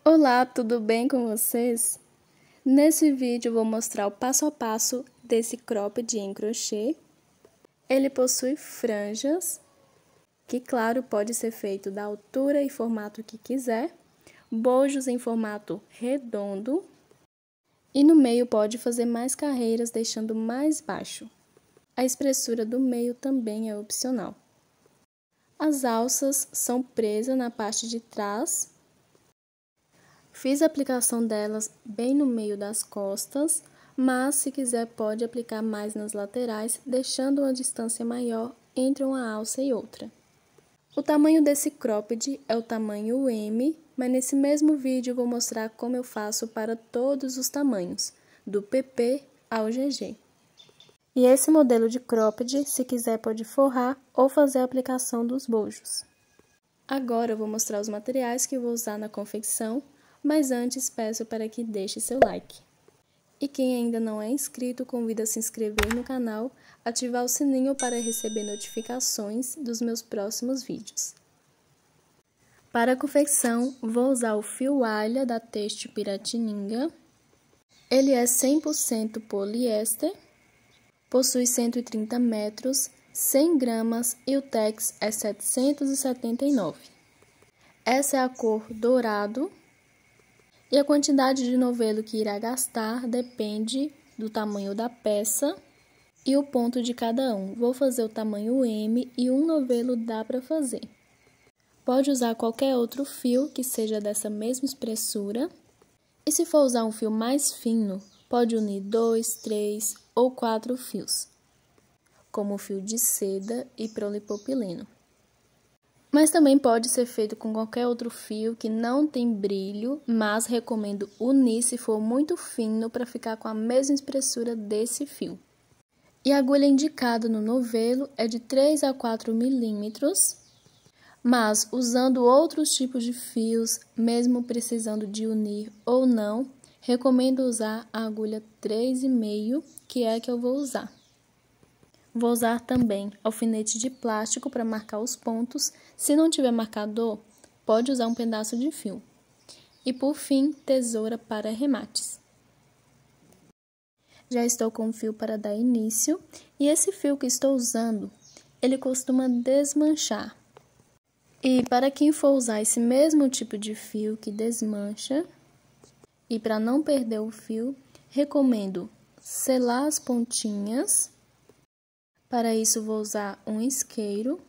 Olá, tudo bem com vocês? Nesse vídeo eu vou mostrar o passo a passo desse cropped em crochê. Ele possui franjas, que claro, pode ser feito da altura e formato que quiser, bojos em formato redondo, e no meio pode fazer mais carreiras deixando mais baixo. A espessura do meio também é opcional. As alças são presas na parte de trás. Fiz a aplicação delas bem no meio das costas, mas se quiser pode aplicar mais nas laterais, deixando uma distância maior entre uma alça e outra. O tamanho desse cropped é o tamanho M, mas nesse mesmo vídeo eu vou mostrar como eu faço para todos os tamanhos, do PP ao GG. E esse modelo de cropped, se quiser pode forrar ou fazer a aplicação dos bojos. Agora eu vou mostrar os materiais que eu vou usar na confecção, mas antes peço para que deixe seu like. E quem ainda não é inscrito, convido a se inscrever no canal, ativar o sininho para receber notificações dos meus próximos vídeos. Para a confecção, vou usar o fio alha da Têxtil Piratininga. Ele é 100% poliéster, possui 130 metros, 100 gramas e o tex é 779. Essa é a cor dourado. E a quantidade de novelo que irá gastar depende do tamanho da peça e o ponto de cada um. Vou fazer o tamanho M e um novelo dá para fazer. Pode usar qualquer outro fio que seja dessa mesma espessura. E se for usar um fio mais fino, pode unir 2, 3 ou 4 fios, como o fio de seda e polipropileno. Mas também pode ser feito com qualquer outro fio que não tem brilho, mas recomendo unir se for muito fino para ficar com a mesma espessura desse fio. E a agulha indicada no novelo é de 3 a 4 milímetros, mas usando outros tipos de fios, mesmo precisando de unir ou não, recomendo usar a agulha 3,5, que é a que eu vou usar. Vou usar também alfinete de plástico para marcar os pontos. Se não tiver marcador, pode usar um pedaço de fio. E por fim, tesoura para remates. Já estou com o fio para dar início. E esse fio que estou usando, ele costuma desmanchar. E para quem for usar esse mesmo tipo de fio que desmancha, e para não perder o fio, recomendo selar as pontinhas. Para isso, vou usar um isqueiro,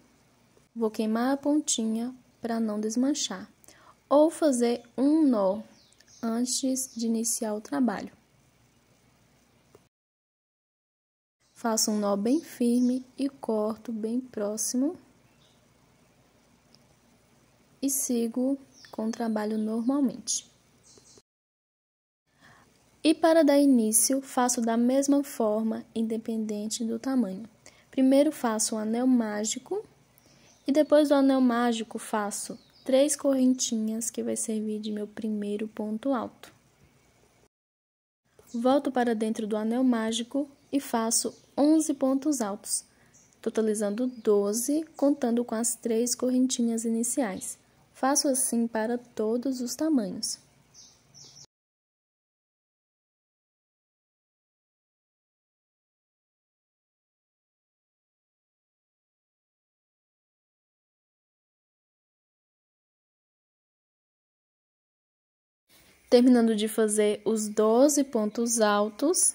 vou queimar a pontinha para não desmanchar, ou fazer um nó antes de iniciar o trabalho. Faço um nó bem firme e corto bem próximo e sigo com o trabalho normalmente. E para dar início, faço da mesma forma, independente do tamanho. Primeiro faço um anel mágico e depois do anel mágico faço 3 correntinhas que vai servir de meu primeiro ponto alto. Volto para dentro do anel mágico e faço 11 pontos altos, totalizando 12, contando com as 3 correntinhas iniciais. Faço assim para todos os tamanhos. Terminando de fazer os 12 pontos altos,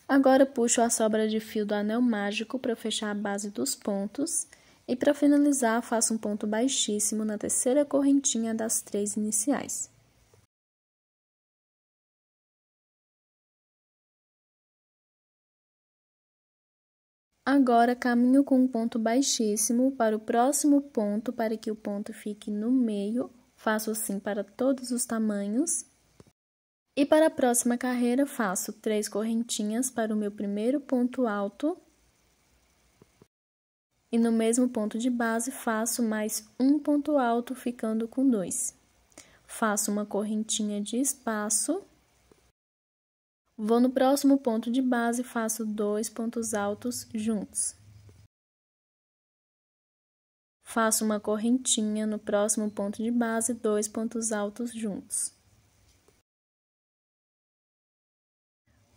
agora puxo a sobra de fio do anel mágico para fechar a base dos pontos e para finalizar faço um ponto baixíssimo na terceira correntinha das 3 iniciais. Agora caminho com um ponto baixíssimo para o próximo ponto para que o ponto fique no meio. Faço assim para todos os tamanhos. E para a próxima carreira, faço 3 correntinhas para o meu primeiro ponto alto. E no mesmo ponto de base, faço mais um ponto alto, ficando com 2. Faço uma correntinha de espaço. Vou no próximo ponto de base, faço 2 pontos altos juntos. faço uma correntinha no próximo ponto de base, 2 pontos altos juntos.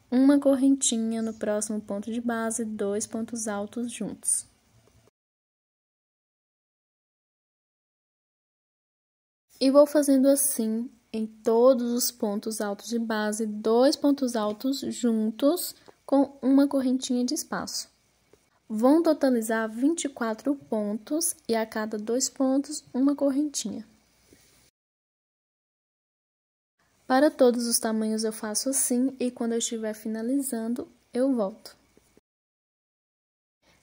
Uma correntinha no próximo ponto de base, 2 pontos altos juntos. E vou fazendo assim em todos os pontos altos de base, 2 pontos altos juntos com uma correntinha de espaço. Vão totalizar 24 pontos e a cada 2 pontos, uma correntinha. Para todos os tamanhos eu faço assim e quando eu estiver finalizando, eu volto.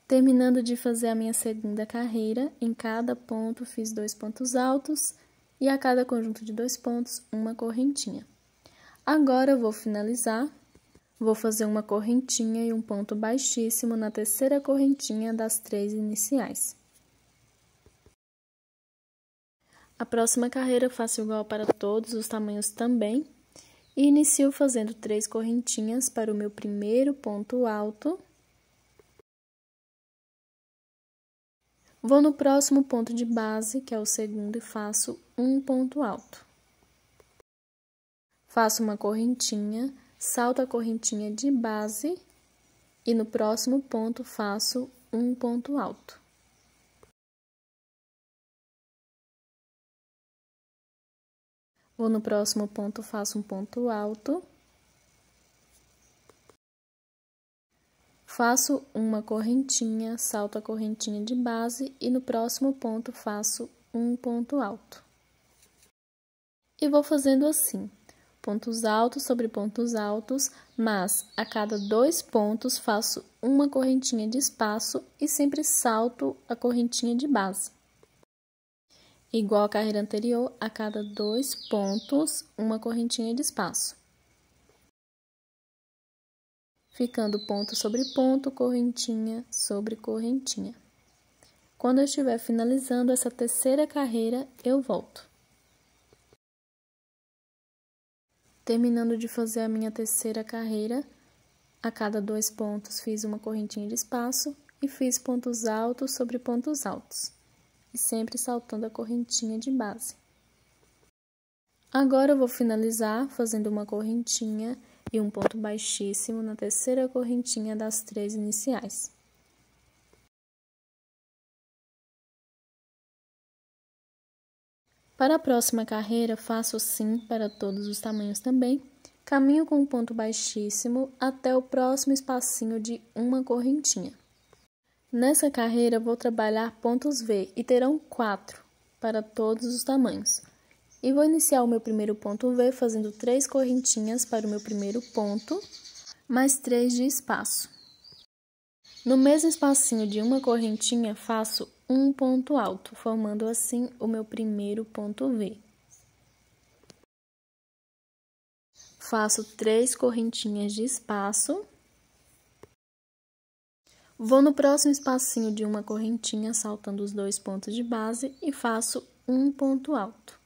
Terminando de fazer a minha segunda carreira, em cada ponto fiz 2 pontos altos e a cada conjunto de 2 pontos, uma correntinha. Agora eu vou finalizar, vou fazer uma correntinha e um ponto baixíssimo na terceira correntinha das 3 iniciais. A próxima carreira eu faço igual para todos os tamanhos também e inicio fazendo 3 correntinhas para o meu primeiro ponto alto. Vou no próximo ponto de base, que é o segundo, e faço um ponto alto. Faço uma correntinha, salto a correntinha de base e no próximo ponto faço um ponto alto. Vou no próximo ponto, faço um ponto alto. Faço uma correntinha, salto a correntinha de base e no próximo ponto faço um ponto alto. E vou fazendo assim, pontos altos sobre pontos altos, mas a cada 2 pontos faço uma correntinha de espaço e sempre salto a correntinha de base. Igual a carreira anterior, a cada 2 pontos, uma correntinha de espaço. Ficando ponto sobre ponto, correntinha sobre correntinha. Quando eu estiver finalizando essa terceira carreira, eu volto. Terminando de fazer a minha terceira carreira, a cada 2 pontos fiz uma correntinha de espaço e fiz pontos altos sobre pontos altos, e sempre saltando a correntinha de base. Agora eu vou finalizar fazendo uma correntinha e um ponto baixíssimo na terceira correntinha das 3 iniciais. Para a próxima carreira, faço assim para todos os tamanhos também. Caminho com um ponto baixíssimo até o próximo espacinho de uma correntinha. Nessa carreira, vou trabalhar pontos V e terão 4 para todos os tamanhos. E vou iniciar o meu primeiro ponto V fazendo 3 correntinhas para o meu primeiro ponto, mais 3 de espaço. No mesmo espacinho de uma correntinha, faço um ponto alto, formando assim o meu primeiro ponto V. Faço 3 correntinhas de espaço. Vou no próximo espacinho de uma correntinha, saltando os 2 pontos de base e faço um ponto alto.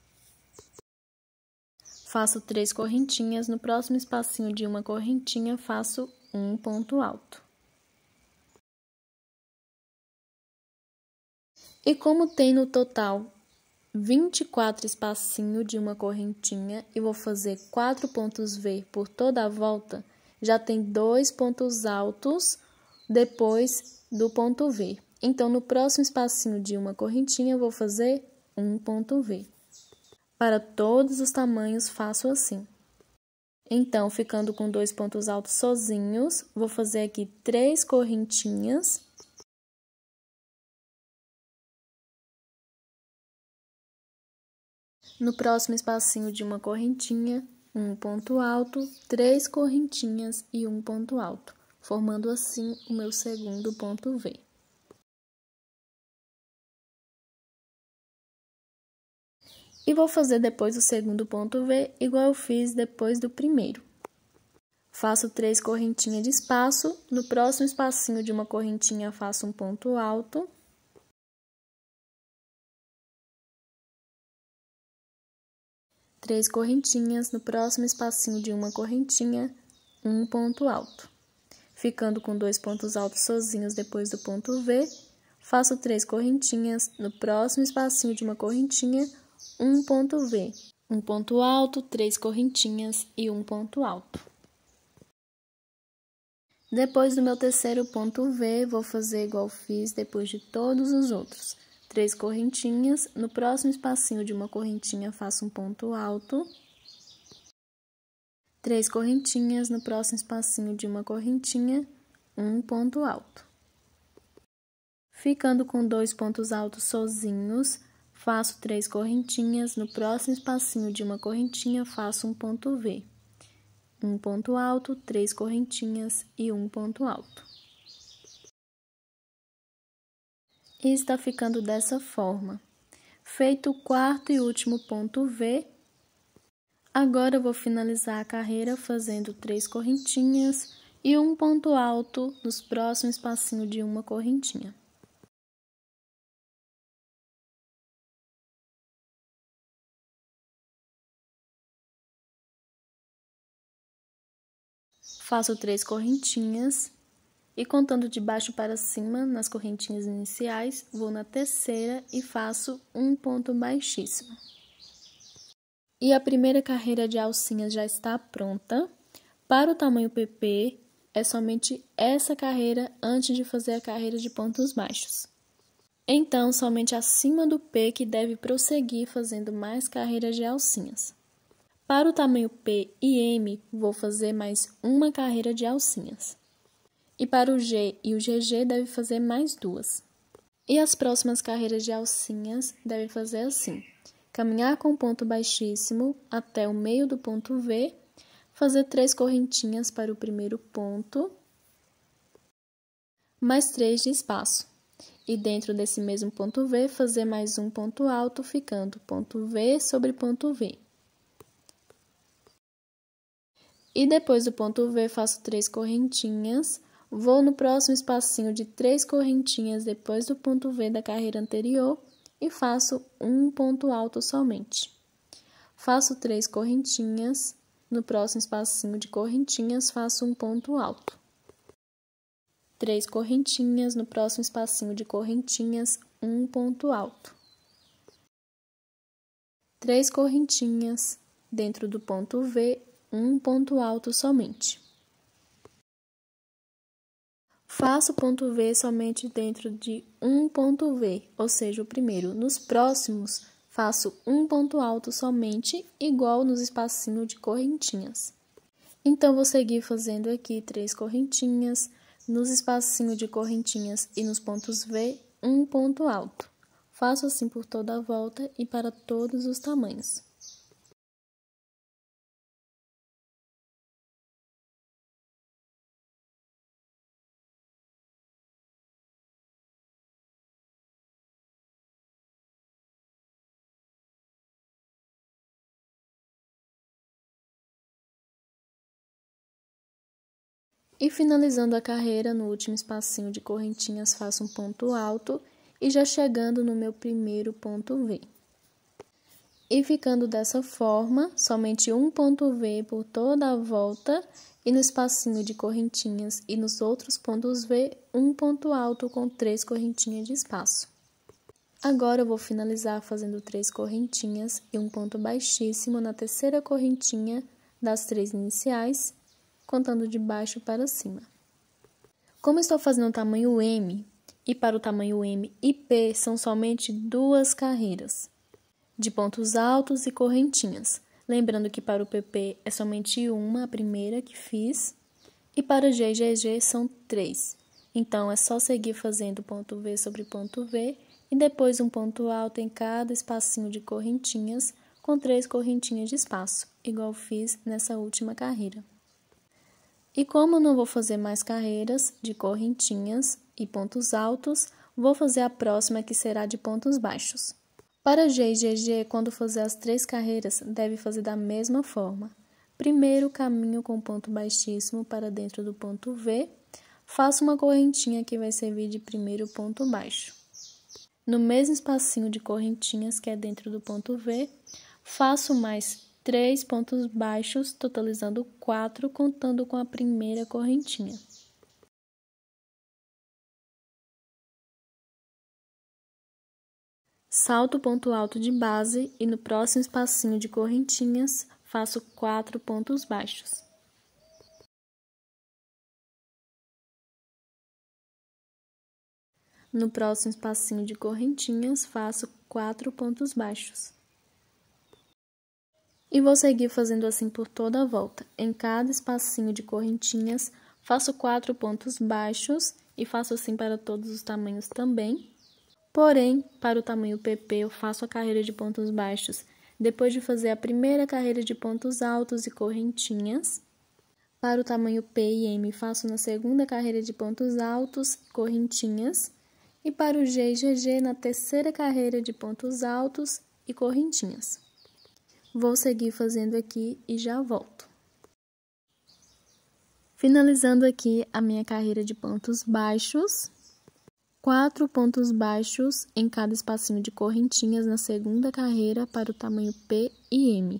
Faço 3 correntinhas, no próximo espacinho de uma correntinha, faço um ponto alto. E como tem no total 24 espacinhos de uma correntinha e vou fazer 4 pontos V por toda a volta, já tem 2 pontos altos depois do ponto V. Então, no próximo espacinho de uma correntinha, vou fazer um ponto V. Para todos os tamanhos, faço assim. Então, ficando com 2 pontos altos sozinhos, vou fazer aqui 3 correntinhas. No próximo espacinho de uma correntinha, um ponto alto, 3 correntinhas e um ponto alto, formando assim o meu segundo ponto V. E vou fazer depois o segundo ponto V, igual eu fiz depois do primeiro. Faço 3 correntinhas de espaço, no próximo espacinho de uma correntinha faço um ponto alto. Três correntinhas, no próximo espacinho de uma correntinha, um ponto alto. Ficando com 2 pontos altos sozinhos depois do ponto V, faço 3 correntinhas, no próximo espacinho de uma correntinha, um ponto V, um ponto alto, 3 correntinhas e um ponto alto. Depois do meu terceiro ponto V, vou fazer igual fiz depois de todos os outros. 3 correntinhas, no próximo espacinho de uma correntinha faço um ponto alto. 3 correntinhas, no próximo espacinho de uma correntinha, um ponto alto. Ficando com 2 pontos altos sozinhos, faço 3 correntinhas, no próximo espacinho de uma correntinha faço um ponto V. Um ponto alto, 3 correntinhas e um ponto alto. E está ficando dessa forma. Feito o quarto e último ponto V, agora eu vou finalizar a carreira fazendo 3 correntinhas e um ponto alto nos próximos espacinhos de uma correntinha. Faço 3 correntinhas e contando de baixo para cima nas correntinhas iniciais, vou na terceira e faço um ponto baixíssimo. E a primeira carreira de alcinhas já está pronta. Para o tamanho PP, é somente essa carreira antes de fazer a carreira de pontos baixos. Então, somente acima do P que deve prosseguir fazendo mais carreiras de alcinhas. Para o tamanho P e M, vou fazer mais uma carreira de alcinhas. E para o G e o GG, deve fazer mais 2. E as próximas carreiras de alcinhas devem fazer assim: caminhar com ponto baixíssimo até o meio do ponto V, fazer 3 correntinhas para o primeiro ponto, mais 3 de espaço. E dentro desse mesmo ponto V, fazer mais um ponto alto, ficando ponto V sobre ponto V. E depois do ponto V, faço 3 correntinhas, vou no próximo espacinho de 3 correntinhas depois do ponto V da carreira anterior e faço um ponto alto somente. Faço 3 correntinhas, no próximo espacinho de correntinhas faço um ponto alto. 3 correntinhas, no próximo espacinho de correntinhas, um ponto alto. 3 correntinhas, dentro do ponto V, um ponto alto somente. Faço ponto V somente dentro de um ponto V, ou seja, o primeiro. Nos próximos, faço um ponto alto somente, igual nos espacinhos de correntinhas. Então, vou seguir fazendo aqui 3 correntinhas, nos espacinhos de correntinhas e nos pontos V, um ponto alto. Faço assim por toda a volta e para todos os tamanhos. E finalizando a carreira, no último espacinho de correntinhas, faço um ponto alto e já chegando no meu primeiro ponto V. E ficando dessa forma, somente um ponto V por toda a volta e no espacinho de correntinhas e nos outros pontos V, um ponto alto com 3 correntinhas de espaço. Agora eu vou finalizar fazendo 3 correntinhas e um ponto baixíssimo na terceira correntinha das 3 iniciais, contando de baixo para cima. Como estou fazendo o tamanho M, e para o tamanho M e P são somente 2 carreiras, de pontos altos e correntinhas. Lembrando que para o PP é somente uma, a primeira que fiz, e para G e GG são 3. Então, é só seguir fazendo ponto V sobre ponto V, e depois um ponto alto em cada espacinho de correntinhas, com 3 correntinhas de espaço, igual fiz nessa última carreira. E como eu não vou fazer mais carreiras de correntinhas e pontos altos, vou fazer a próxima que será de pontos baixos. Para G e GG, quando fazer as 3 carreiras, deve fazer da mesma forma. Primeiro, caminho com ponto baixíssimo para dentro do ponto V, faço uma correntinha que vai servir de primeiro ponto baixo. No mesmo espacinho de correntinhas que é dentro do ponto V, faço mais 3 pontos baixos, totalizando 4, contando com a primeira correntinha. salto o ponto alto de base e no próximo espacinho de correntinhas, faço 4 pontos baixos. No próximo espacinho de correntinhas, faço 4 pontos baixos. E vou seguir fazendo assim por toda a volta. Em cada espacinho de correntinhas, faço 4 pontos baixos e faço assim para todos os tamanhos também. Porém, para o tamanho PP, eu faço a carreira de pontos baixos depois de fazer a primeira carreira de pontos altos e correntinhas. Para o tamanho P e M, faço na segunda carreira de pontos altos e correntinhas. E para o G e GG, na terceira carreira de pontos altos e correntinhas. Vou seguir fazendo aqui e já volto. Finalizando aqui a minha carreira de pontos baixos. 4 pontos baixos em cada espacinho de correntinhas na segunda carreira para o tamanho P e M.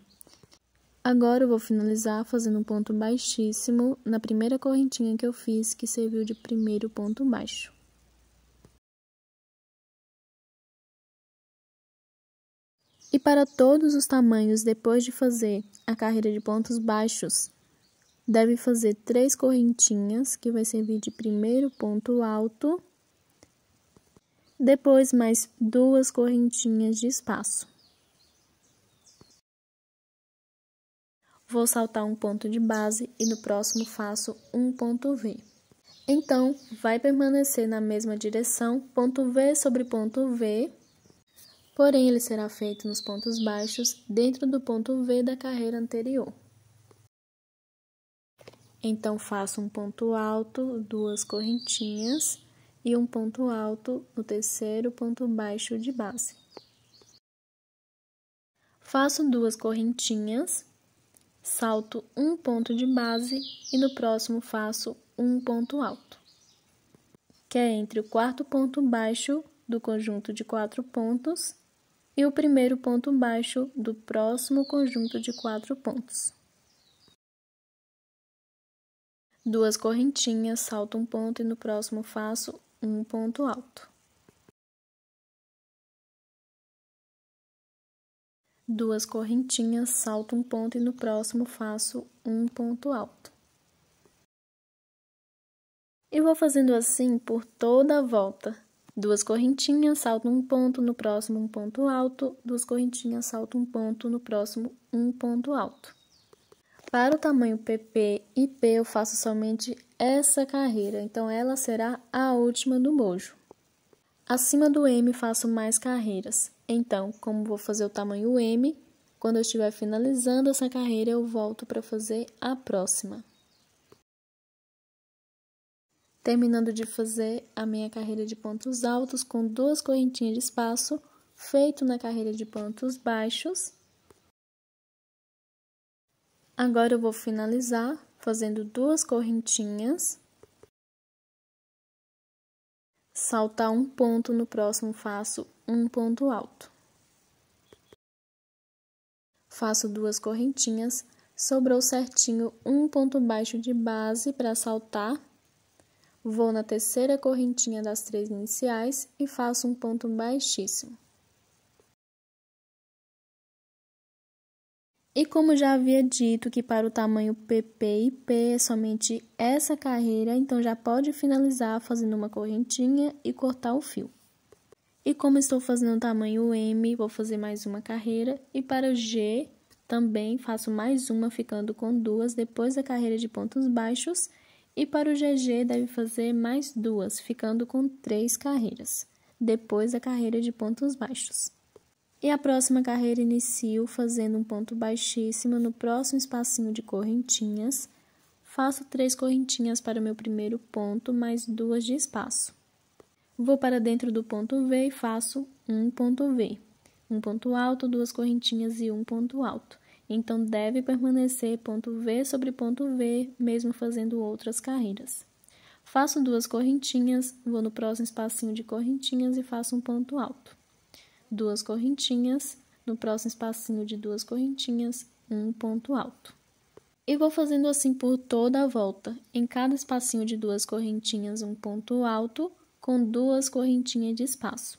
Agora eu vou finalizar fazendo um ponto baixíssimo na primeira correntinha que eu fiz, que serviu de primeiro ponto baixo. E para todos os tamanhos, depois de fazer a carreira de pontos baixos, deve fazer 3 correntinhas, que vai servir de primeiro ponto alto, depois mais 2 correntinhas de espaço. Vou saltar um ponto de base e no próximo faço um ponto V. Então, vai permanecer na mesma direção, ponto V sobre ponto V, porém, ele será feito nos pontos baixos dentro do ponto V da carreira anterior. Então, faço um ponto alto, 2 correntinhas e um ponto alto no terceiro ponto baixo de base. Faço 2 correntinhas, salto um ponto de base e no próximo faço um ponto alto, que é entre o quarto ponto baixo do conjunto de 4 pontos e o primeiro ponto baixo do próximo conjunto de 4 pontos. 2 correntinhas, salto um ponto e no próximo faço um ponto alto. 2 correntinhas, salto um ponto e no próximo faço um ponto alto. E vou fazendo assim por toda a volta. 2 correntinhas, salto um ponto, no próximo um ponto alto, 2 correntinhas, salto um ponto, no próximo um ponto alto. Para o tamanho PP e P eu faço somente essa carreira, então ela será a última do bojo. Acima do M faço mais carreiras, então como vou fazer o tamanho M, quando eu estiver finalizando essa carreira eu volto para fazer a próxima. Terminando de fazer a minha carreira de pontos altos com 2 correntinhas de espaço, feito na carreira de pontos baixos. Agora eu vou finalizar fazendo 2 correntinhas, saltar um ponto, no próximo faço um ponto alto. Faço 2 correntinhas, sobrou certinho um ponto baixo de base para saltar. Vou na terceira correntinha das 3 iniciais e faço um ponto baixíssimo. E como já havia dito que para o tamanho PP e P é somente essa carreira, então já pode finalizar fazendo uma correntinha e cortar o fio. E como estou fazendo o tamanho M, vou fazer mais uma carreira. E para o G, também faço mais uma, ficando com 2 depois da carreira de pontos baixos. E para o GG, deve fazer mais 2, ficando com 3 carreiras, depois da carreira de pontos baixos. E a próxima carreira inicio fazendo um ponto baixíssimo no próximo espacinho de correntinhas. Faço 3 correntinhas para o meu primeiro ponto, mais 2 de espaço. Vou para dentro do ponto V e faço um ponto V. Um ponto alto, 2 correntinhas e um ponto alto. Então, deve permanecer ponto V sobre ponto V, mesmo fazendo outras carreiras. Faço 2 correntinhas, vou no próximo espacinho de correntinhas e faço um ponto alto. 2 correntinhas, no próximo espacinho de 2 correntinhas, um ponto alto. E vou fazendo assim por toda a volta. Em cada espacinho de 2 correntinhas, um ponto alto, com 2 correntinhas de espaço.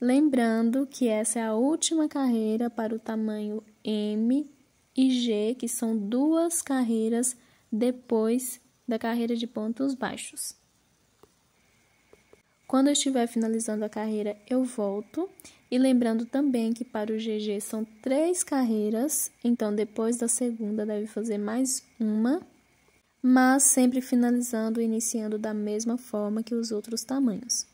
Lembrando que essa é a última carreira para o tamanho M e G, que são 2 carreiras depois da carreira de pontos baixos. Quando eu estiver finalizando a carreira, eu volto. E lembrando também que para o GG são 3 carreiras, então depois da segunda deve fazer mais uma, mas sempre finalizando e iniciando da mesma forma que os outros tamanhos.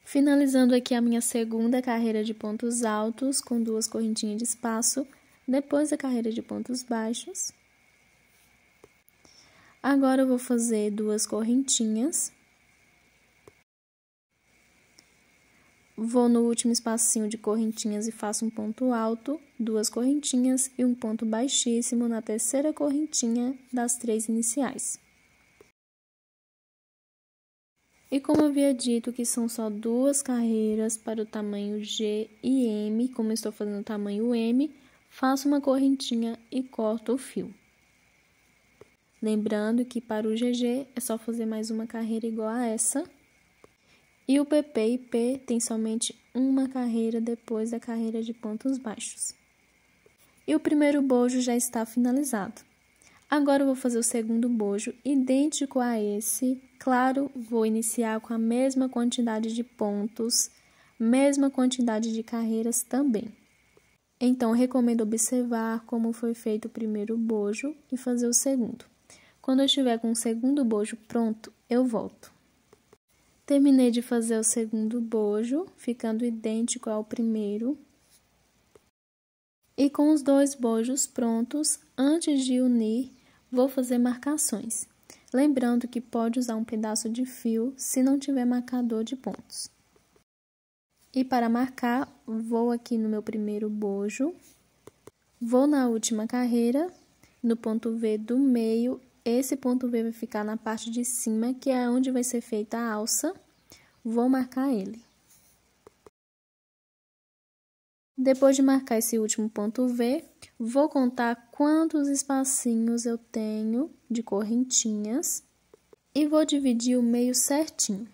Finalizando aqui a minha segunda carreira de pontos altos com 2 correntinhas de espaço, depois da carreira de pontos baixos. Agora eu vou fazer 2 correntinhas. Vou no último espacinho de correntinhas e faço um ponto alto, 2 correntinhas e um ponto baixíssimo na terceira correntinha das 3 iniciais. E como eu havia dito que são só 2 carreiras para o tamanho G e M, como eu estou fazendo o tamanho M, faço uma correntinha e corto o fio. Lembrando que para o GG é só fazer mais uma carreira igual a essa. E o PP e P tem somente uma carreira depois da carreira de pontos baixos. E o primeiro bojo já está finalizado. Agora eu vou fazer o segundo bojo idêntico a esse. Claro, vou iniciar com a mesma quantidade de pontos, mesma quantidade de carreiras também. Então, recomendo observar como foi feito o primeiro bojo e fazer o segundo. Quando eu estiver com o segundo bojo pronto, eu volto. Terminei de fazer o segundo bojo, ficando idêntico ao primeiro. E com os 2 bojos prontos, antes de unir, vou fazer marcações. Lembrando que pode usar um pedaço de fio se não tiver marcador de pontos. E para marcar, vou aqui no meu primeiro bojo, vou na última carreira, no ponto V do meio. Esse ponto V vai ficar na parte de cima, que é onde vai ser feita a alça. Vou marcar ele. Depois de marcar esse último ponto V, vou contar quantos espacinhos eu tenho de correntinhas e vou dividir o meio certinho,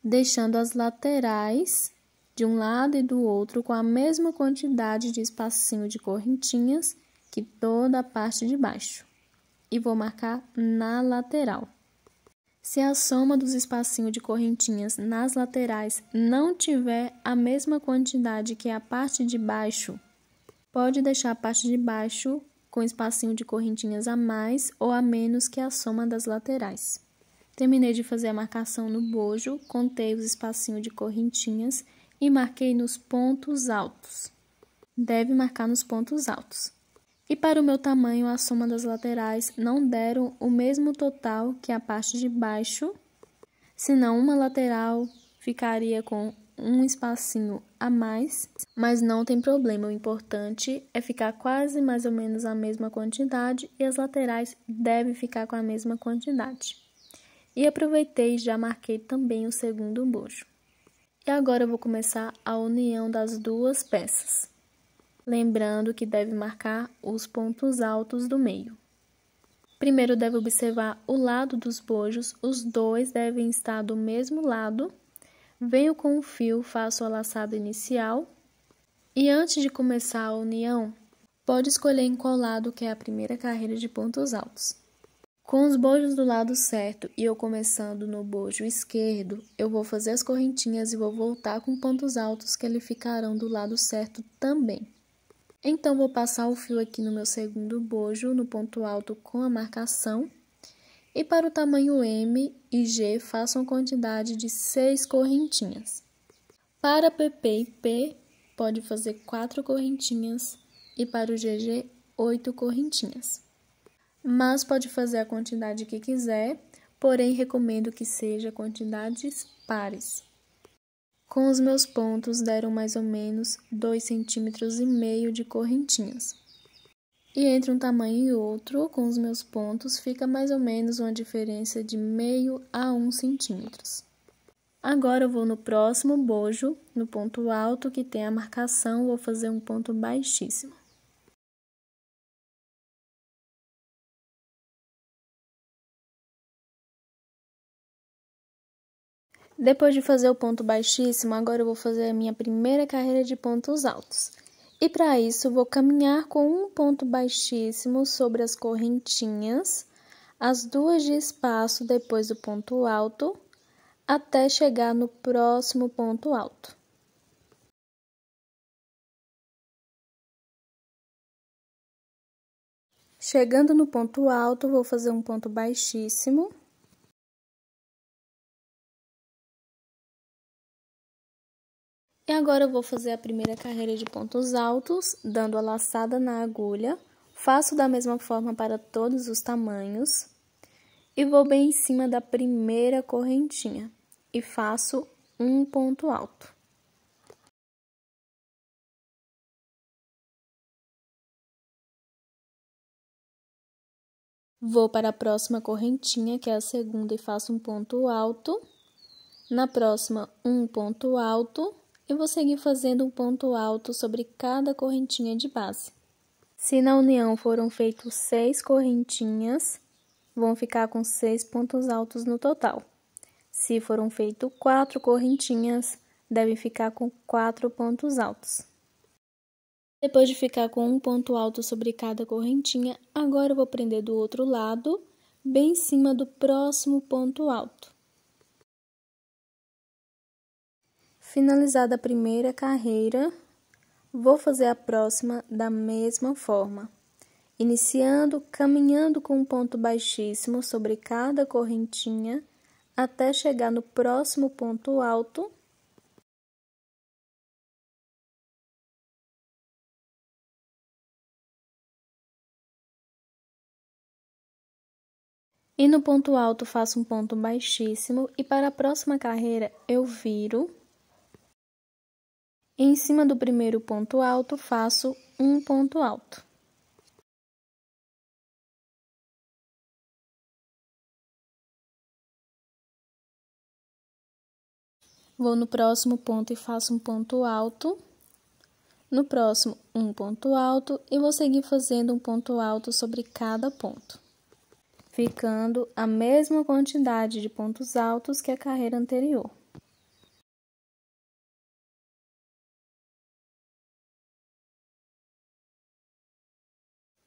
deixando as laterais de um lado e do outro com a mesma quantidade de espacinho de correntinhas que toda a parte de baixo. E vou marcar na lateral. Se a soma dos espacinhos de correntinhas nas laterais não tiver a mesma quantidade que a parte de baixo, pode deixar a parte de baixo com espacinho de correntinhas a mais ou a menos que a soma das laterais. Terminei de fazer a marcação no bojo, contei os espacinhos de correntinhas e marquei nos pontos altos. Deve marcar nos pontos altos. E para o meu tamanho, a soma das laterais não deram o mesmo total que a parte de baixo, senão uma lateral ficaria com um espacinho a mais, mas não tem problema, o importante é ficar quase mais ou menos a mesma quantidade e as laterais devem ficar com a mesma quantidade. E aproveitei e já marquei também o segundo bojo. E agora eu vou começar a união das 2 peças. Lembrando que deve marcar os pontos altos do meio. Primeiro deve observar o lado dos bojos, os 2 devem estar do mesmo lado. Venho com o fio, faço a laçada inicial. E antes de começar a união, pode escolher em qual lado quer a primeira carreira de pontos altos. Com os bojos do lado certo e eu começando no bojo esquerdo, eu vou fazer as correntinhas e vou voltar com pontos altos que eles ficarão do lado certo também. Então, vou passar o fio aqui no meu segundo bojo, no ponto alto com a marcação. E para o tamanho M e G, faço uma quantidade de 6 correntinhas. Para PP e P, pode fazer 4 correntinhas. E para o GG, 8 correntinhas. Mas pode fazer a quantidade que quiser, porém recomendo que seja quantidades pares. Com os meus pontos, deram mais ou menos 2,5 cm de correntinhas. E entre um tamanho e outro, com os meus pontos, fica mais ou menos uma diferença de meio a 1 centímetro. Agora, eu vou no próximo bojo, no ponto alto que tem a marcação, vou fazer um ponto baixíssimo. Depois de fazer o ponto baixíssimo, agora eu vou fazer a minha primeira carreira de pontos altos. E para isso, vou caminhar com um ponto baixíssimo sobre as correntinhas, as duas de espaço depois do ponto alto, até chegar no próximo ponto alto. Chegando no ponto alto, vou fazer um ponto baixíssimo. E agora eu vou fazer a primeira carreira de pontos altos, dando a laçada na agulha. Faço da mesma forma para todos os tamanhos. E vou bem em cima da primeira correntinha. E faço um ponto alto. Vou para a próxima correntinha, que é a segunda, e faço um ponto alto. Na próxima, um ponto alto. E vou seguir fazendo um ponto alto sobre cada correntinha de base. Se na união foram feitos 6 correntinhas, vão ficar com 6 pontos altos no total. Se foram feitas 4 correntinhas, devem ficar com 4 pontos altos. Depois de ficar com um ponto alto sobre cada correntinha, agora eu vou prender do outro lado, bem em cima do próximo ponto alto. Finalizada a primeira carreira, vou fazer a próxima da mesma forma, iniciando, caminhando com um ponto baixíssimo sobre cada correntinha, até chegar no próximo ponto alto. E no ponto alto faço um ponto baixíssimo e para a próxima carreira eu viro. E em cima do primeiro ponto alto, faço um ponto alto. Vou no próximo ponto e faço um ponto alto. No próximo, um ponto alto e vou seguir fazendo um ponto alto sobre cada ponto, ficando a mesma quantidade de pontos altos que a carreira anterior.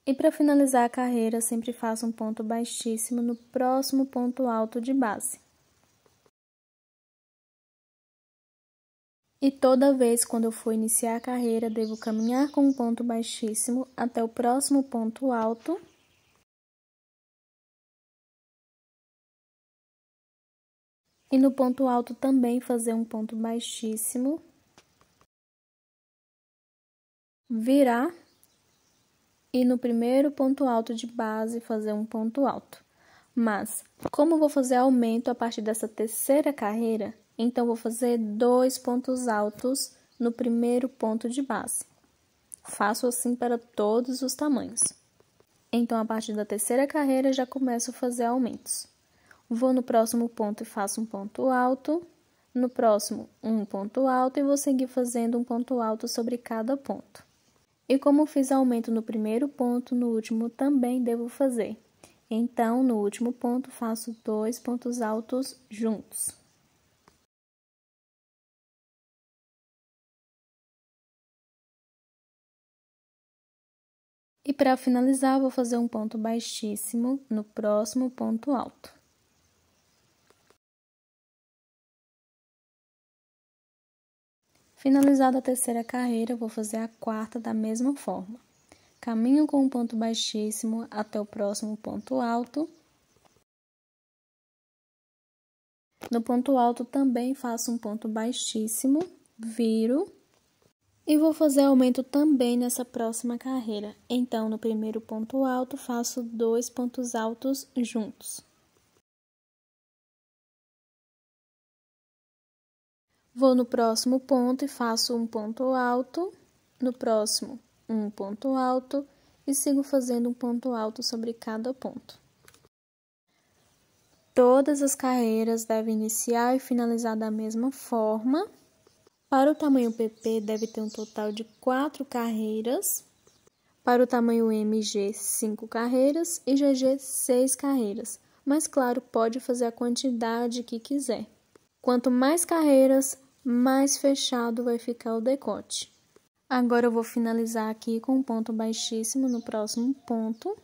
E para finalizar a carreira, sempre faço um ponto baixíssimo no próximo ponto alto de base. E toda vez quando eu for iniciar a carreira, devo caminhar com um ponto baixíssimo até o próximo ponto alto. E no ponto alto também fazer um ponto baixíssimo. Virar. E no primeiro ponto alto de base, fazer um ponto alto. Mas, como eu vou fazer aumento a partir dessa terceira carreira, então vou fazer 2 pontos altos no primeiro ponto de base. Faço assim para todos os tamanhos. Então, a partir da terceira carreira, já começo a fazer aumentos. Vou no próximo ponto e faço um ponto alto. No próximo, um ponto alto e vou seguir fazendo um ponto alto sobre cada ponto. E como fiz aumento no primeiro ponto, no último também devo fazer. Então, no último ponto, faço 2 pontos altos juntos. E para finalizar, vou fazer um ponto baixíssimo no próximo ponto alto. Finalizada a terceira carreira, vou fazer a quarta da mesma forma. Caminho com um ponto baixíssimo até o próximo ponto alto. No ponto alto também faço um ponto baixíssimo, viro e vou fazer aumento também nessa próxima carreira. Então, no primeiro ponto alto, faço 2 pontos altos juntos. Vou no próximo ponto e faço um ponto alto, no próximo um ponto alto e sigo fazendo um ponto alto sobre cada ponto. Todas as carreiras devem iniciar e finalizar da mesma forma. Para o tamanho PP deve ter um total de 4 carreiras. Para o tamanho MG, 5 carreiras e GG, 6 carreiras. Mas claro, pode fazer a quantidade que quiser. Quanto mais carreiras, mais fechado vai ficar o decote. Agora eu vou finalizar aqui com um ponto baixíssimo no próximo ponto.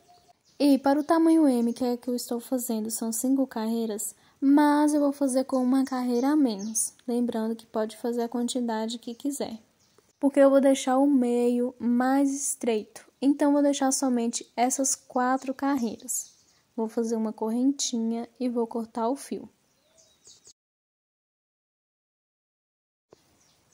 E para o tamanho M, que é que eu estou fazendo, são 5 carreiras, mas eu vou fazer com uma carreira a menos. Lembrando que pode fazer a quantidade que quiser. Porque eu vou deixar o meio mais estreito. Então, vou deixar somente essas 4 carreiras. Vou fazer uma correntinha e vou cortar o fio.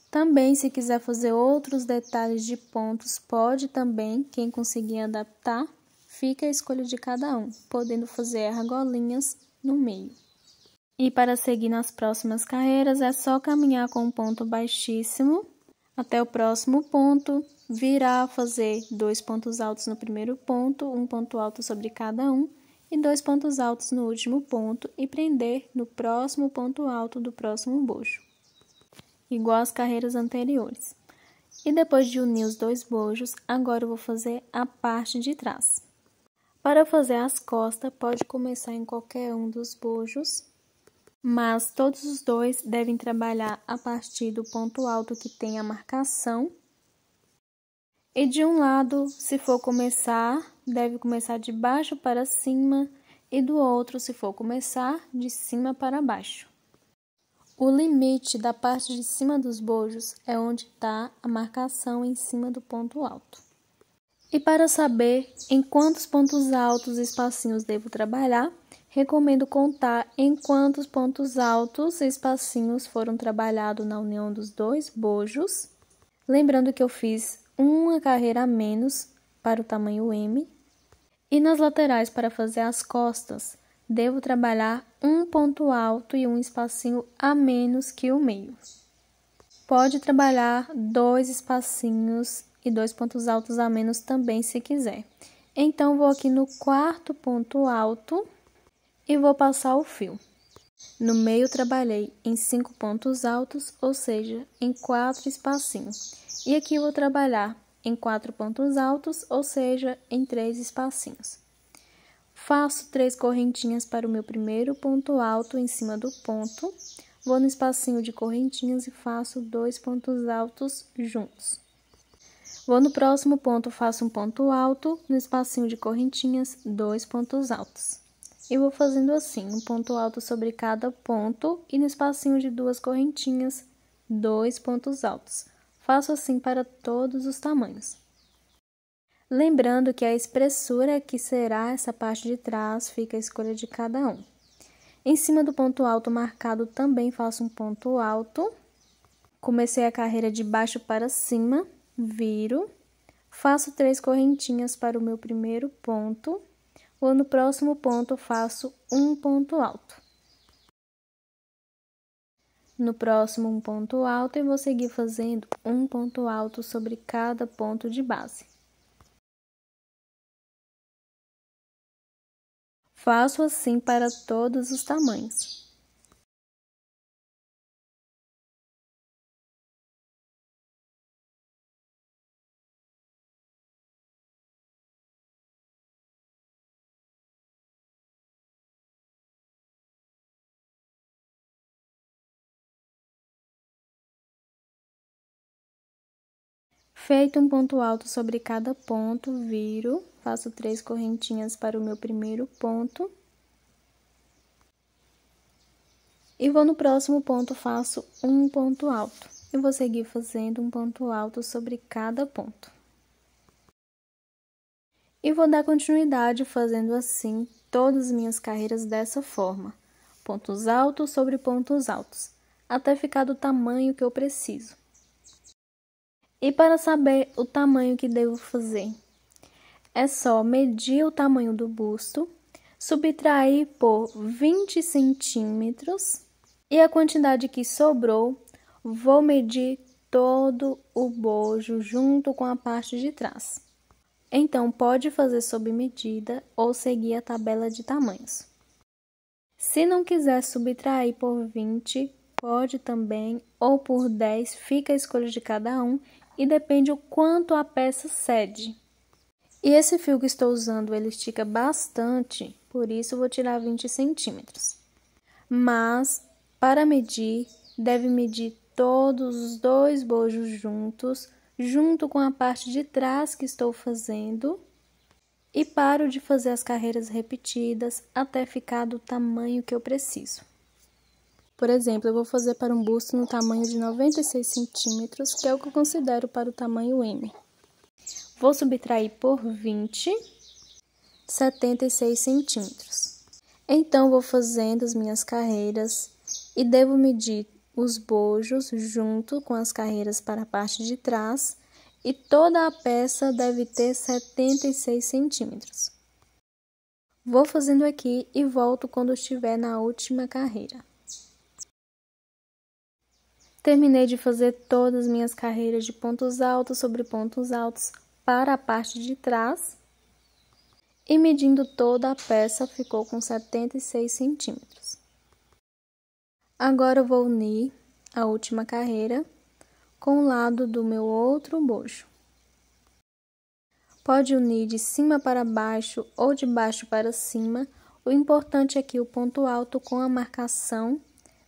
Também, se quiser fazer outros detalhes de pontos, pode também, quem conseguir adaptar, fica a escolha de cada um, podendo fazer argolinhas no meio. E para seguir nas próximas carreiras, é só caminhar com um ponto baixíssimo até o próximo ponto, virar, fazer 2 pontos altos no primeiro ponto, um ponto alto sobre cada um, e 2 pontos altos no último ponto e prender no próximo ponto alto do próximo bojo, igual às carreiras anteriores. E depois de unir os 2 bojos, agora eu vou fazer a parte de trás. Para fazer as costas, pode começar em qualquer um dos bojos, mas todos os 2 devem trabalhar a partir do ponto alto que tem a marcação. E de um lado, se for começar, deve começar de baixo para cima, e do outro, se for começar, de cima para baixo. O limite da parte de cima dos bojos é onde está a marcação em cima do ponto alto. E para saber em quantos pontos altos e espacinhos devo trabalhar, recomendo contar em quantos pontos altos e espacinhos foram trabalhados na união dos 2 bojos. Lembrando que eu fiz uma carreira a menos para o tamanho M. E nas laterais, para fazer as costas, devo trabalhar um ponto alto e um espacinho a menos que o meio. Pode trabalhar 2 espacinhos e 2 pontos altos a menos também, se quiser. Então, vou aqui no 4º ponto alto e vou passar o fio. No meio, trabalhei em 5 pontos altos, ou seja, em 4 espacinhos. E aqui, vou trabalhar em 4 pontos altos, ou seja, em 3 espacinhos. Faço 3 correntinhas para o meu primeiro ponto alto em cima do ponto. Vou no espacinho de correntinhas e faço 2 pontos altos juntos. Vou no próximo ponto, faço um ponto alto, no espacinho de correntinhas, 2 pontos altos. E vou fazendo assim, um ponto alto sobre cada ponto e no espacinho de 2 correntinhas, 2 pontos altos. Faço assim para todos os tamanhos. Lembrando que a espessura que será essa parte de trás fica a escolha de cada um. Em cima do ponto alto marcado também faço um ponto alto. Comecei a carreira de baixo para cima, viro, faço 3 correntinhas para o meu primeiro ponto, ou no próximo ponto faço um ponto alto. No próximo, um ponto alto e vou seguir fazendo um ponto alto sobre cada ponto de base. Faço assim para todos os tamanhos. Feito um ponto alto sobre cada ponto, viro, faço 3 correntinhas para o meu primeiro ponto. E vou no próximo ponto, faço um ponto alto. E vou seguir fazendo um ponto alto sobre cada ponto. E vou dar continuidade fazendo assim todas as minhas carreiras dessa forma. Pontos altos sobre pontos altos, até ficar do tamanho que eu preciso. E para saber o tamanho que devo fazer, é só medir o tamanho do busto, subtrair por 20 centímetros e a quantidade que sobrou, vou medir todo o bojo junto com a parte de trás. Então, pode fazer sob medida ou seguir a tabela de tamanhos. Se não quiser subtrair por 20, pode também, ou por 10, fica a escolha de cada um e depende o quanto a peça cede. E esse fio que estou usando, ele estica bastante, por isso vou tirar 20 centímetros. Mas, Para medir, deve medir todos os 2 bojos juntos, junto com a parte de trás que estou fazendo, e paro de fazer as carreiras repetidas até ficar do tamanho que eu preciso. Por exemplo, eu vou fazer para um busto no tamanho de 96 centímetros, que é o que eu considero para o tamanho M. Vou subtrair por 20, 76 centímetros. Então, vou fazendo as minhas carreiras e devo medir os bojos junto com as carreiras para a parte de trás, e toda a peça deve ter 76 centímetros. Vou fazendo aqui e volto quando estiver na última carreira. Terminei de fazer todas as minhas carreiras de pontos altos sobre pontos altos para a parte de trás, e medindo toda a peça ficou com 76 centímetros. Agora eu vou unir a última carreira com o lado do meu outro bojo. Pode unir de cima para baixo ou de baixo para cima, o importante é que o ponto alto com a marcação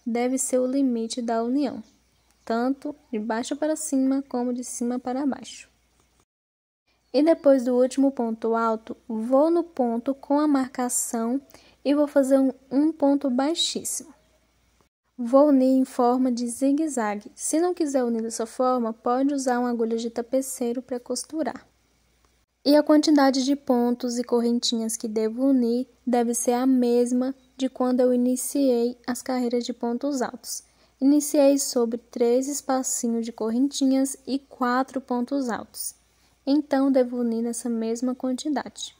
deve ser o limite da união, tanto de baixo para cima como de cima para baixo. E depois do último ponto alto, vou no ponto com a marcação e vou fazer um ponto baixíssimo. Vou unir em forma de zigue-zague. Se não quiser unir dessa forma, pode usar uma agulha de tapeceiro para costurar. E a quantidade de pontos e correntinhas que devo unir deve ser a mesma de quando eu iniciei as carreiras de pontos altos. Iniciei sobre 3 espacinhos de correntinhas e 4 pontos altos. Então, devo unir nessa mesma quantidade.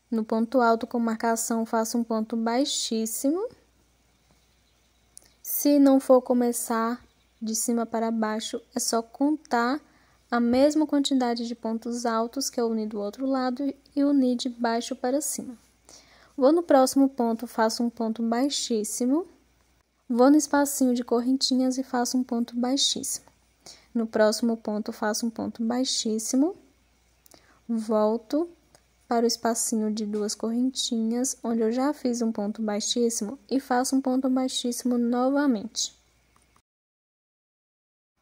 No ponto alto com marcação, faço um ponto baixíssimo. Se não for começar de cima para baixo, é só contar a mesma quantidade de pontos altos que eu uni do outro lado e unir de baixo para cima. Vou no próximo ponto, faço um ponto baixíssimo. Vou no espacinho de correntinhas e faço um ponto baixíssimo. No próximo ponto, faço um ponto baixíssimo. Volto para o espacinho de 2 correntinhas, onde eu já fiz um ponto baixíssimo, e faço um ponto baixíssimo novamente.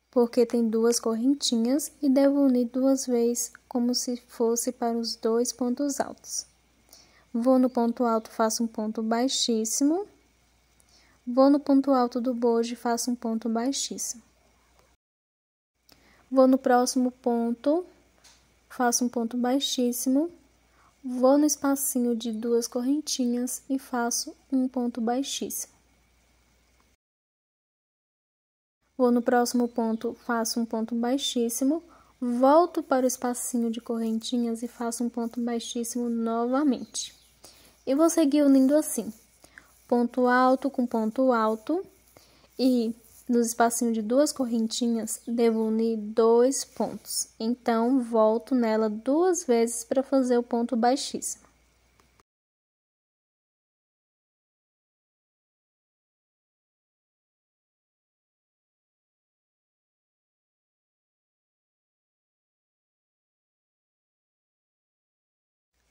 Porque tem 2 correntinhas e devo unir 2 vezes, como se fosse para os 2 pontos altos. Vou no ponto alto, faço um ponto baixíssimo. Vou no ponto alto do bojo e faço um ponto baixíssimo. Vou no próximo ponto, faço um ponto baixíssimo. Vou no espacinho de 2 correntinhas e faço um ponto baixíssimo. Vou no próximo ponto, faço um ponto baixíssimo. Volto para o espacinho de correntinhas e faço um ponto baixíssimo novamente. E vou seguir unindo assim, ponto alto com ponto alto, e no espacinho de 2 correntinhas, devo unir 2 pontos. Então, volto nela 2 vezes para fazer o ponto baixíssimo.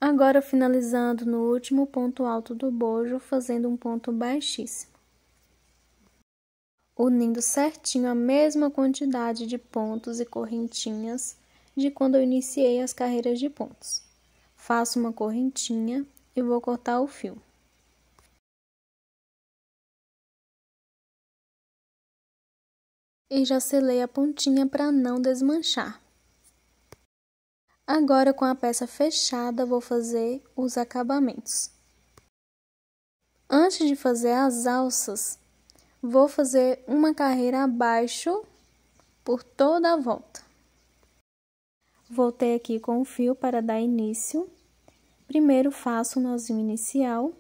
Agora, finalizando no último ponto alto do bojo, fazendo um ponto baixíssimo. Unindo certinho a mesma quantidade de pontos e correntinhas de quando eu iniciei as carreiras de pontos. Faço uma correntinha e vou cortar o fio. E já selei a pontinha para não desmanchar. Agora, com a peça fechada, vou fazer os acabamentos. Antes de fazer as alças, vou fazer uma carreira abaixo por toda a volta. Voltei aqui com o fio para dar início. Primeiro faço o nozinho inicial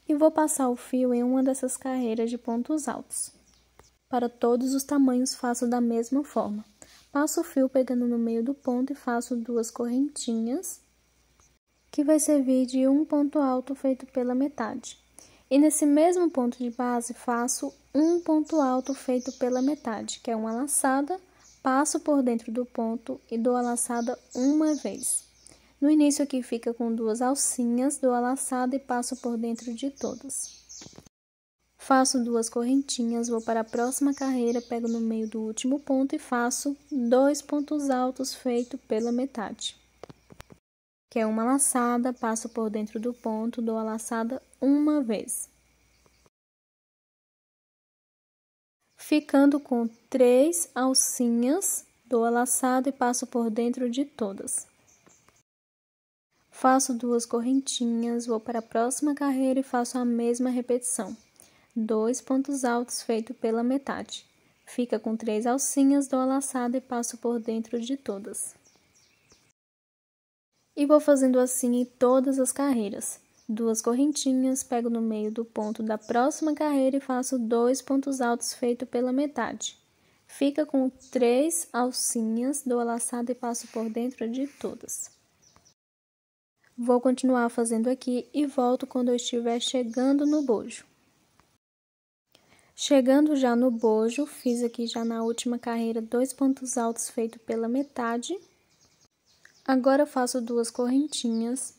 e vou passar o fio em uma dessas carreiras de pontos altos. Para todos os tamanhos faço da mesma forma. Passo o fio pegando no meio do ponto e faço 2 correntinhas, que vai servir de um ponto alto feito pela metade. E nesse mesmo ponto de base, faço um ponto alto feito pela metade, que é uma laçada, passo por dentro do ponto e dou a laçada uma vez. No início aqui fica com 2 alcinhas, dou a laçada e passo por dentro de todas. Faço 2 correntinhas, vou para a próxima carreira, pego no meio do último ponto e faço 2 pontos altos feito pela metade. Que é uma laçada, passo por dentro do ponto, dou a laçada uma vez. Ficando com 3 alcinhas, dou a laçada e passo por dentro de todas. Faço 2 correntinhas, vou para a próxima carreira e faço a mesma repetição. 2 pontos altos feito pela metade. Fica com 3 alcinhas, dou a laçada e passo por dentro de todas. E vou fazendo assim em todas as carreiras. 2 correntinhas, pego no meio do ponto da próxima carreira e faço 2 pontos altos feito pela metade. Fica com 3 alcinhas, dou a laçada e passo por dentro de todas. Vou continuar fazendo aqui e volto quando eu estiver chegando no bojo. Chegando já no bojo, fiz aqui já na última carreira 2 pontos altos feito pela metade. Agora faço 2 correntinhas.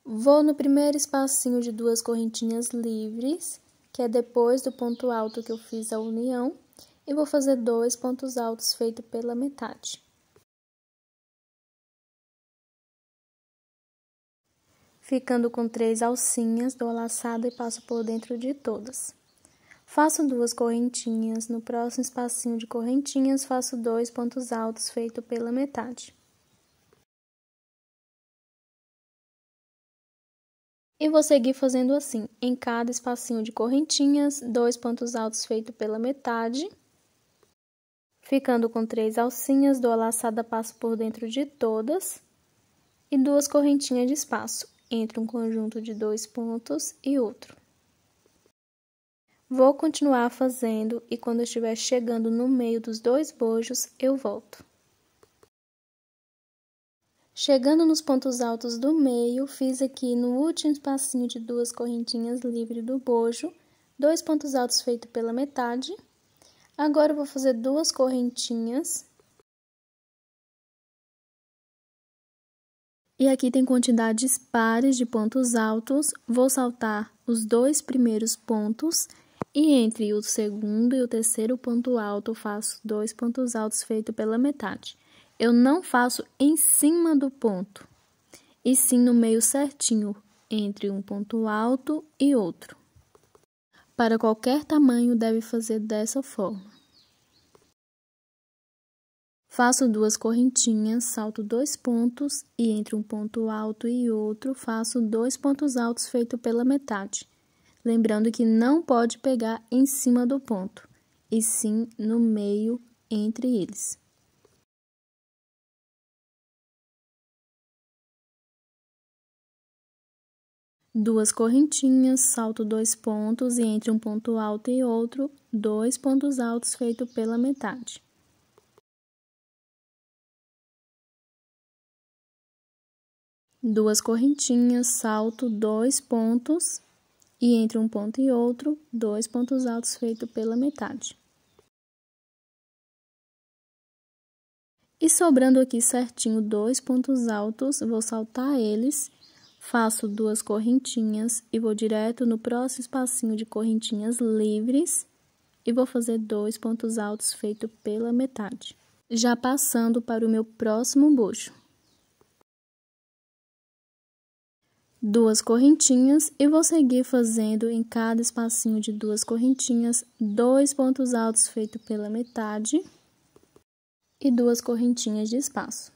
Vou no primeiro espacinho de 2 correntinhas livres, que é depois do ponto alto que eu fiz a união, e vou fazer 2 pontos altos feito pela metade. Ficando com 3 alcinhas, dou a laçada e passo por dentro de todas. Faço 2 correntinhas, no próximo espacinho de correntinhas, faço 2 pontos altos feito pela metade. E vou seguir fazendo assim, em cada espacinho de correntinhas, 2 pontos altos feito pela metade. Ficando com 3 alcinhas, dou a laçada, passo por dentro de todas. E 2 correntinhas de espaço, entre um conjunto de 2 pontos e outro. Vou continuar fazendo e quando eu estiver chegando no meio dos 2 bojos, eu volto. Chegando nos pontos altos do meio, fiz aqui no último espacinho de 2 correntinhas livres do bojo, 2 pontos altos feito pela metade. Agora, eu vou fazer 2 correntinhas. E aqui tem quantidades pares de pontos altos, vou saltar os 2 primeiros pontos. E entre o segundo e o terceiro ponto alto, faço 2 pontos altos feito pela metade. Eu não faço em cima do ponto, e sim no meio certinho, entre um ponto alto e outro. Para qualquer tamanho, deve fazer dessa forma. Faço 2 correntinhas, salto 2 pontos, e entre um ponto alto e outro, faço 2 pontos altos feito pela metade. Lembrando que não pode pegar em cima do ponto, e sim no meio entre eles. Duas correntinhas, salto 2 pontos e entre um ponto alto e outro, 2 pontos altos feito pela metade. Duas correntinhas, salto 2 pontos. E entre um ponto e outro, 2 pontos altos feito pela metade. E sobrando aqui certinho 2 pontos altos, vou saltar eles, faço 2 correntinhas e vou direto no próximo espacinho de correntinhas livres e vou fazer 2 pontos altos feito pela metade. Já passando para o meu próximo bojo. 2 correntinhas e vou seguir fazendo em cada espacinho de 2 correntinhas, 2 pontos altos feito pela metade e 2 correntinhas de espaço.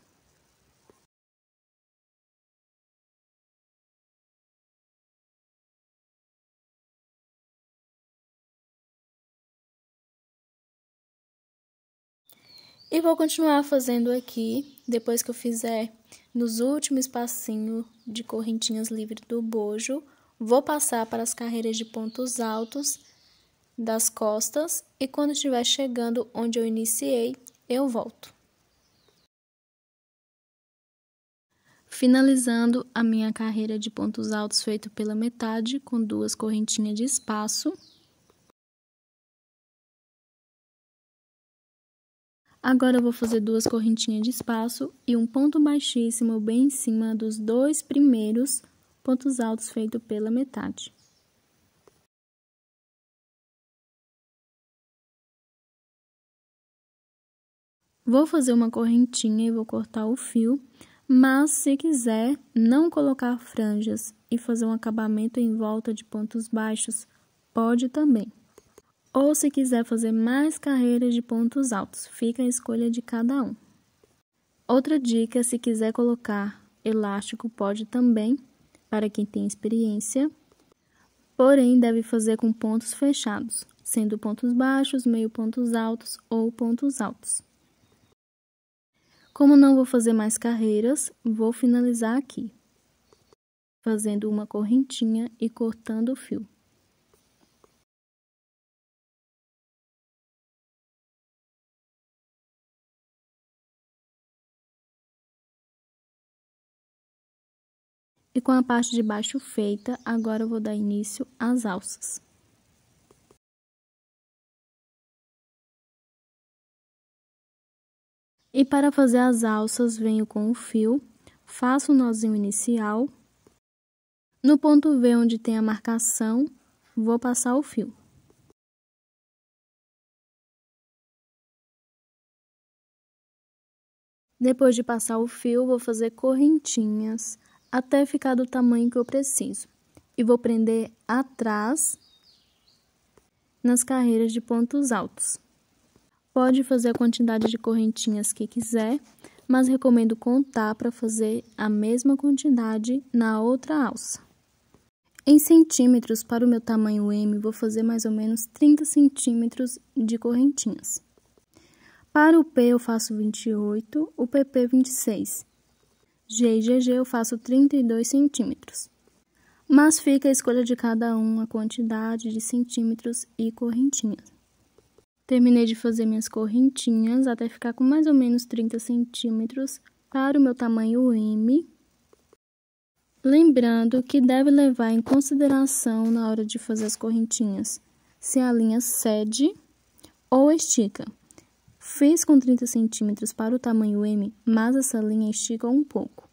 E vou continuar fazendo aqui, depois que eu fizer nos últimos espacinhos de correntinhas livres do bojo, vou passar para as carreiras de pontos altos das costas e quando estiver chegando onde eu iniciei, eu volto. Finalizando a minha carreira de pontos altos feito pela metade com 2 correntinhas de espaço. Agora, eu vou fazer 2 correntinhas de espaço e um ponto baixíssimo bem em cima dos 2 primeiros pontos altos feito pela metade. Vou fazer uma correntinha e vou cortar o fio, mas se quiser não colocar franjas e fazer um acabamento em volta de pontos baixos, pode também. Ou se quiser fazer mais carreiras de pontos altos, fica a escolha de cada um. Outra dica, se quiser colocar elástico, pode também, para quem tem experiência, porém deve fazer com pontos fechados, sendo pontos baixos, meio pontos altos ou pontos altos. Como não vou fazer mais carreiras, vou finalizar aqui, fazendo uma correntinha e cortando o fio. E com a parte de baixo feita, agora eu vou dar início às alças. E para fazer as alças, venho com o fio, faço o nozinho inicial. No ponto V, onde tem a marcação, vou passar o fio. Depois de passar o fio, vou fazer correntinhas até ficar do tamanho que eu preciso. E vou prender atrás nas carreiras de pontos altos. Pode fazer a quantidade de correntinhas que quiser, mas recomendo contar para fazer a mesma quantidade na outra alça. Em centímetros, para o meu tamanho M, vou fazer mais ou menos 30 centímetros de correntinhas. Para o P eu faço 28, o PP 26. G e GG eu faço 32 centímetros. Mas fica a escolha de cada um a quantidade de centímetros e correntinhas. Terminei de fazer minhas correntinhas até ficar com mais ou menos 30 centímetros para o meu tamanho M. Lembrando que deve levar em consideração na hora de fazer as correntinhas se a linha cede ou estica. Fiz com 30 centímetros para o tamanho M, mas essa linha estica um pouco.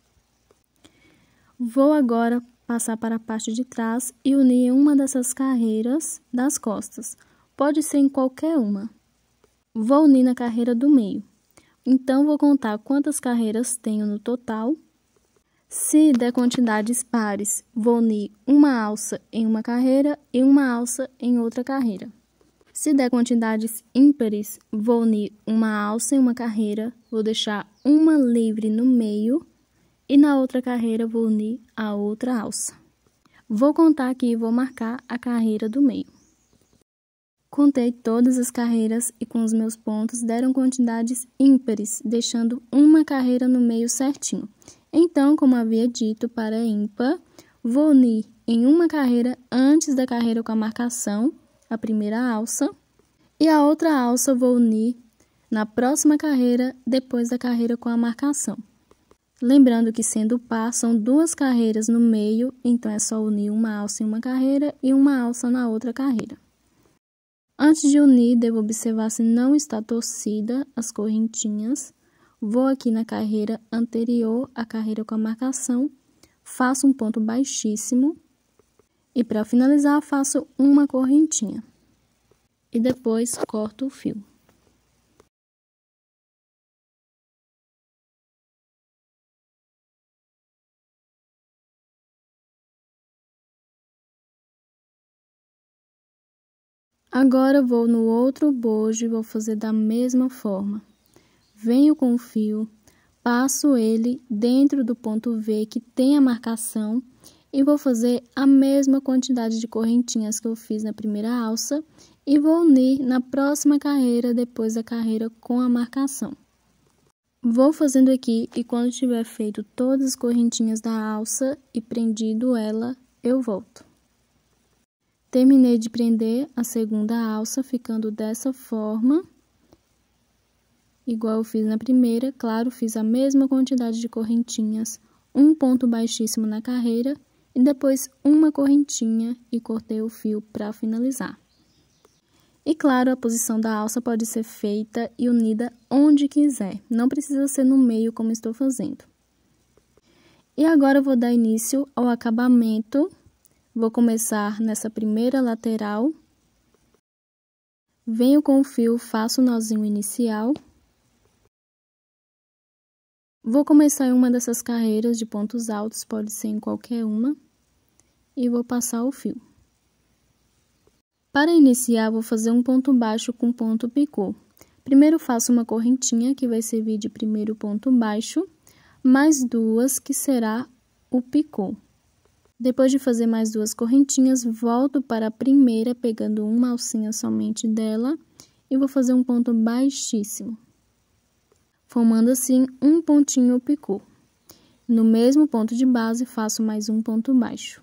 Vou agora passar para a parte de trás e unir em uma dessas carreiras das costas. Pode ser em qualquer uma. Vou unir na carreira do meio. Então, vou contar quantas carreiras tenho no total. Se der quantidades pares, vou unir uma alça em uma carreira e uma alça em outra carreira. Se der quantidades ímpares, vou unir uma alça em uma carreira, vou deixar uma livre no meio e na outra carreira vou unir a outra alça. Vou contar aqui e vou marcar a carreira do meio. Contei todas as carreiras e com os meus pontos deram quantidades ímpares, deixando uma carreira no meio certinho. Então, como havia dito, para ímpar, vou unir em uma carreira antes da carreira com a marcação, a primeira alça, e a outra alça vou unir na próxima carreira, depois da carreira com a marcação. Lembrando que sendo par, são duas carreiras no meio, então é só unir uma alça em uma carreira e uma alça na outra carreira. Antes de unir, devo observar se não está torcida as correntinhas. Vou aqui na carreira anterior à carreira com a marcação, faço um ponto baixíssimo e para finalizar faço uma correntinha. E depois corto o fio. Agora vou no outro bojo e vou fazer da mesma forma. Venho com o fio, passo ele dentro do ponto V que tem a marcação e vou fazer a mesma quantidade de correntinhas que eu fiz na primeira alça e vou unir na próxima carreira depois da carreira com a marcação. Vou fazendo aqui e quando tiver feito todas as correntinhas da alça e prendido ela, eu volto. Terminei de prender a segunda alça, ficando dessa forma, igual eu fiz na primeira. Claro, fiz a mesma quantidade de correntinhas, um ponto baixíssimo na carreira e depois uma correntinha e cortei o fio para finalizar. E claro, a posição da alça pode ser feita e unida onde quiser, não precisa ser no meio como estou fazendo. E agora eu vou dar início ao acabamento. Vou começar nessa primeira lateral, venho com o fio, faço o nozinho inicial, Vou começar em uma dessas carreiras de pontos altos, pode ser em qualquer uma, e vou passar o fio. Para iniciar, vou fazer um ponto baixo com ponto picô. Primeiro faço uma correntinha, que vai servir de primeiro ponto baixo, mais duas, que será o picô. Depois de fazer mais duas correntinhas, volto para a primeira, pegando uma alcinha somente dela, e vou fazer um ponto baixíssimo, formando assim um pontinho picô. No mesmo ponto de base, faço mais um ponto baixo.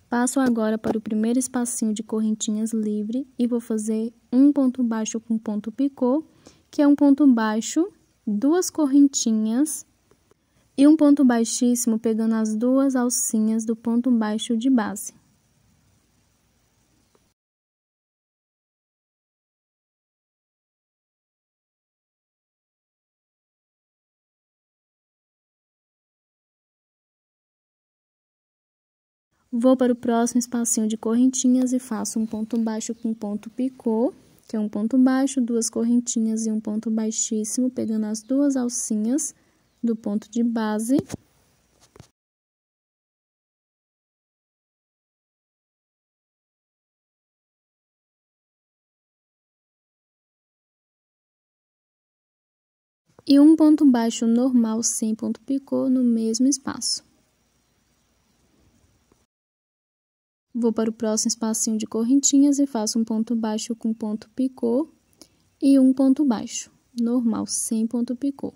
Passo agora para o primeiro espacinho de correntinhas livre e vou fazer um ponto baixo com ponto picô, que é um ponto baixo, duas correntinhas e um ponto baixíssimo pegando as duas alcinhas do ponto baixo de base. Vou para o próximo espacinho de correntinhas e faço um ponto baixo com ponto picô, que é um ponto baixo, duas correntinhas e um ponto baixíssimo, pegando as duas alcinhas do ponto de base. E um ponto baixo normal sem ponto picô no mesmo espaço. Vou para o próximo espacinho de correntinhas e faço um ponto baixo com ponto picô e um ponto baixo, normal, sem ponto picô.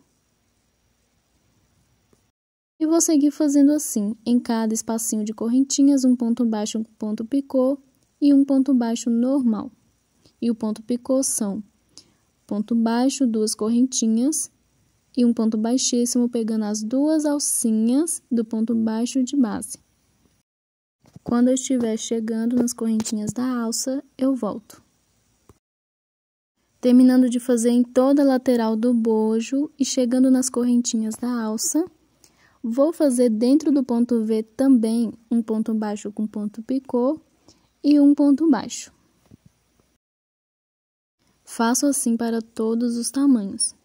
E vou seguir fazendo assim, em cada espacinho de correntinhas, um ponto baixo com ponto picô e um ponto baixo normal. E o ponto picô são ponto baixo, duas correntinhas e um ponto baixíssimo, pegando as duas alcinhas do ponto baixo de base. Quando eu estiver chegando nas correntinhas da alça, eu volto. Terminando de fazer em toda a lateral do bojo e chegando nas correntinhas da alça, vou fazer dentro do ponto V também um ponto baixo com ponto picô e um ponto baixo. Faço assim para todos os tamanhos.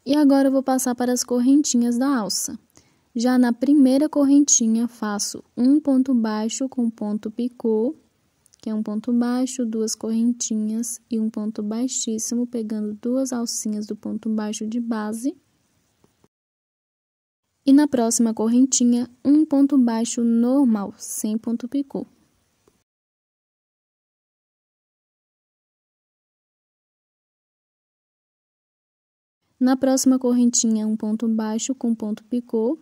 E agora eu vou passar para as correntinhas da alça. Já na primeira correntinha, faço um ponto baixo com ponto picô, que é um ponto baixo, duas correntinhas e um ponto baixíssimo, pegando duas alcinhas do ponto baixo de base. E na próxima correntinha, um ponto baixo normal, sem ponto picô. Na próxima correntinha, um ponto baixo com ponto picô.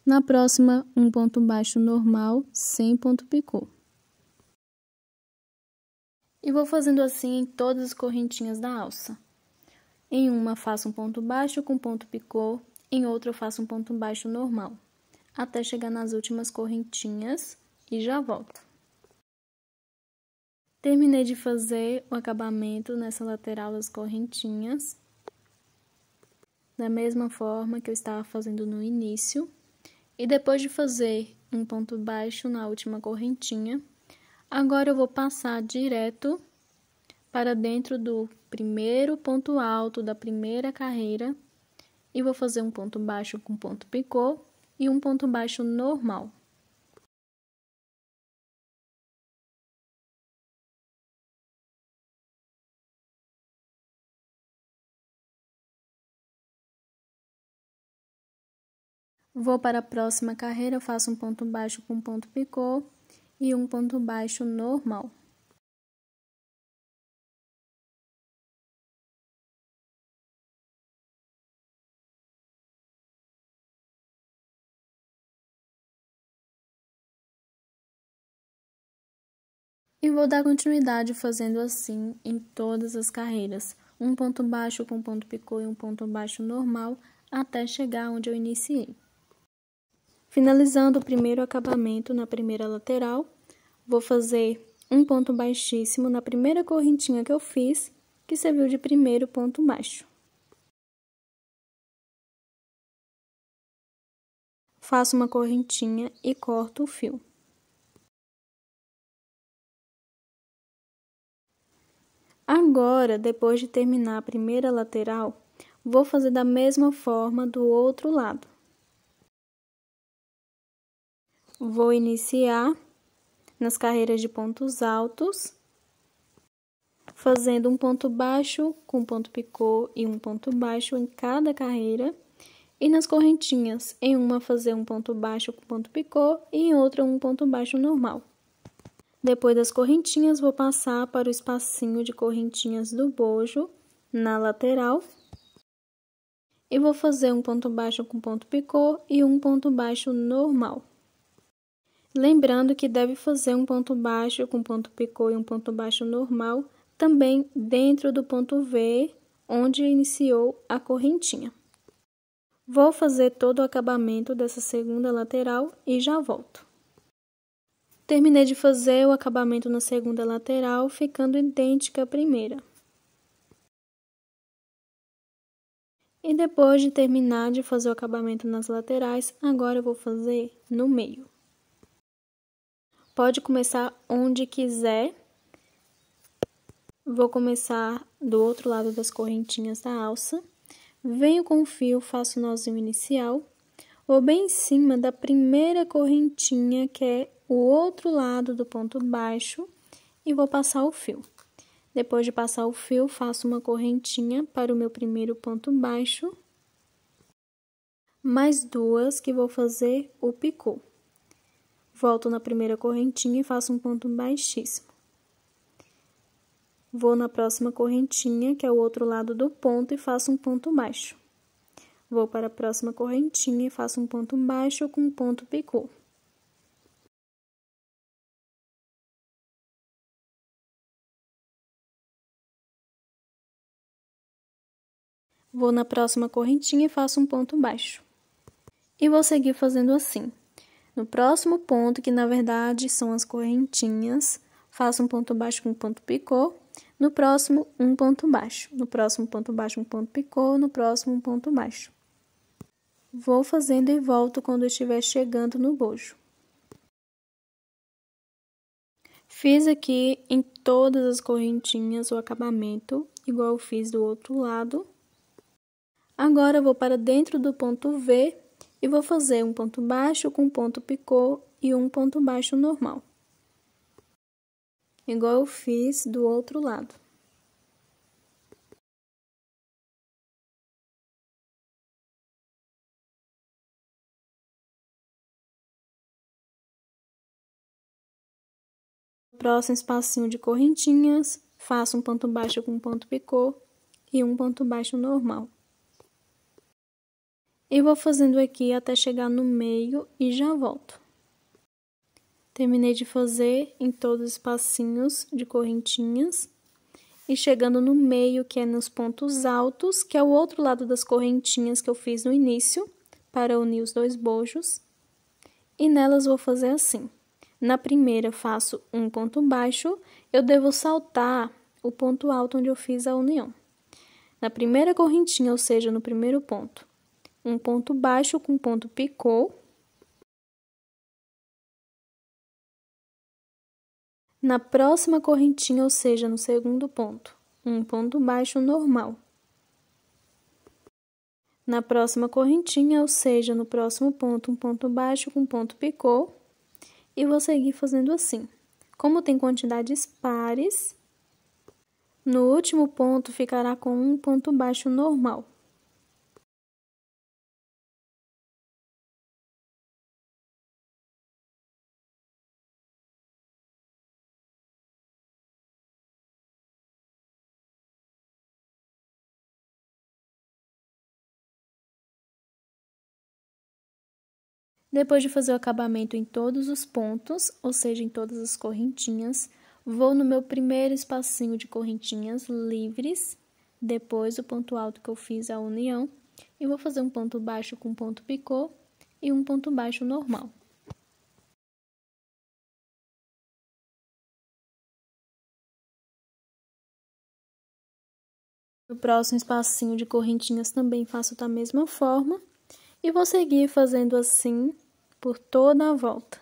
Na próxima, um ponto baixo normal, sem ponto picô. E vou fazendo assim em todas as correntinhas da alça. Em uma, faço um ponto baixo com ponto picô, em outra, eu faço um ponto baixo normal, até chegar nas últimas correntinhas e já volto. Terminei de fazer o acabamento nessa lateral das correntinhas, da mesma forma que eu estava fazendo no início. E depois de fazer um ponto baixo na última correntinha, agora eu vou passar direto para dentro do primeiro ponto alto da primeira carreira e vou fazer um ponto baixo com ponto picô e um ponto baixo normal. Vou para a próxima carreira, eu faço um ponto baixo com ponto picô e um ponto baixo normal. E vou dar continuidade fazendo assim em todas as carreiras, um ponto baixo com ponto picô e um ponto baixo normal, até chegar onde eu iniciei. Finalizando o primeiro acabamento na primeira lateral, vou fazer um ponto baixíssimo na primeira correntinha que eu fiz, que serviu de primeiro ponto baixo. Faço uma correntinha e corto o fio. Agora, depois de terminar a primeira lateral, vou fazer da mesma forma do outro lado. Vou iniciar nas carreiras de pontos altos, fazendo um ponto baixo com ponto picô e um ponto baixo em cada carreira, e nas correntinhas, em uma fazer um ponto baixo com ponto picô e em outra um ponto baixo normal. Depois das correntinhas, vou passar para o espacinho de correntinhas do bojo na lateral e vou fazer um ponto baixo com ponto picô e um ponto baixo normal. Lembrando que deve fazer um ponto baixo com ponto picô e um ponto baixo normal também dentro do ponto V, onde iniciou a correntinha. Vou fazer todo o acabamento dessa segunda lateral e já volto. Terminei de fazer o acabamento na segunda lateral, ficando idêntica à primeira. E depois de terminar de fazer o acabamento nas laterais, agora eu vou fazer no meio. Pode começar onde quiser. Vou começar do outro lado das correntinhas da alça. Venho com o fio, faço o nozinho inicial. Vou bem em cima da primeira correntinha, que é o outro lado do ponto baixo, e vou passar o fio. Depois de passar o fio, faço uma correntinha para o meu primeiro ponto baixo, mais duas que vou fazer o picô. Volto na primeira correntinha e faço um ponto baixíssimo. Vou na próxima correntinha, que é o outro lado do ponto, e faço um ponto baixo. Vou para a próxima correntinha e faço um ponto baixo com um ponto picô. Vou na próxima correntinha e faço um ponto baixo. E vou seguir fazendo assim. No próximo ponto, que na verdade são as correntinhas, faço um ponto baixo com ponto picô. No próximo, um ponto baixo. No próximo ponto baixo, um ponto picô. No próximo, um ponto baixo. Vou fazendo e volto quando estiver chegando no bojo. Fiz aqui em todas as correntinhas o acabamento, igual eu fiz do outro lado. Agora, eu vou para dentro do ponto V e vou fazer um ponto baixo com ponto picô e um ponto baixo normal. Igual eu fiz do outro lado. Próximo espacinho de correntinhas, faço um ponto baixo com ponto picô e um ponto baixo normal. E vou fazendo aqui até chegar no meio e já volto. Terminei de fazer em todos os espacinhos de correntinhas. E chegando no meio, que é nos pontos altos, que é o outro lado das correntinhas que eu fiz no início, para unir os dois bojos. E nelas vou fazer assim. Na primeira, faço um ponto baixo, eu devo saltar o ponto alto onde eu fiz a união. Na primeira correntinha, ou seja, no primeiro ponto, um ponto baixo com ponto picô. Na próxima correntinha, ou seja, no segundo ponto, um ponto baixo normal. Na próxima correntinha, ou seja, no próximo ponto, um ponto baixo com ponto picô. E vou seguir fazendo assim. Como tem quantidades pares, no último ponto ficará com um ponto baixo normal. Depois de fazer o acabamento em todos os pontos, ou seja, em todas as correntinhas, vou no meu primeiro espacinho de correntinhas livres, depois do ponto alto que eu fiz a união, e vou fazer um ponto baixo com ponto picô e um ponto baixo normal. No próximo espacinho de correntinhas também faço da mesma forma e vou seguir fazendo assim por toda a volta.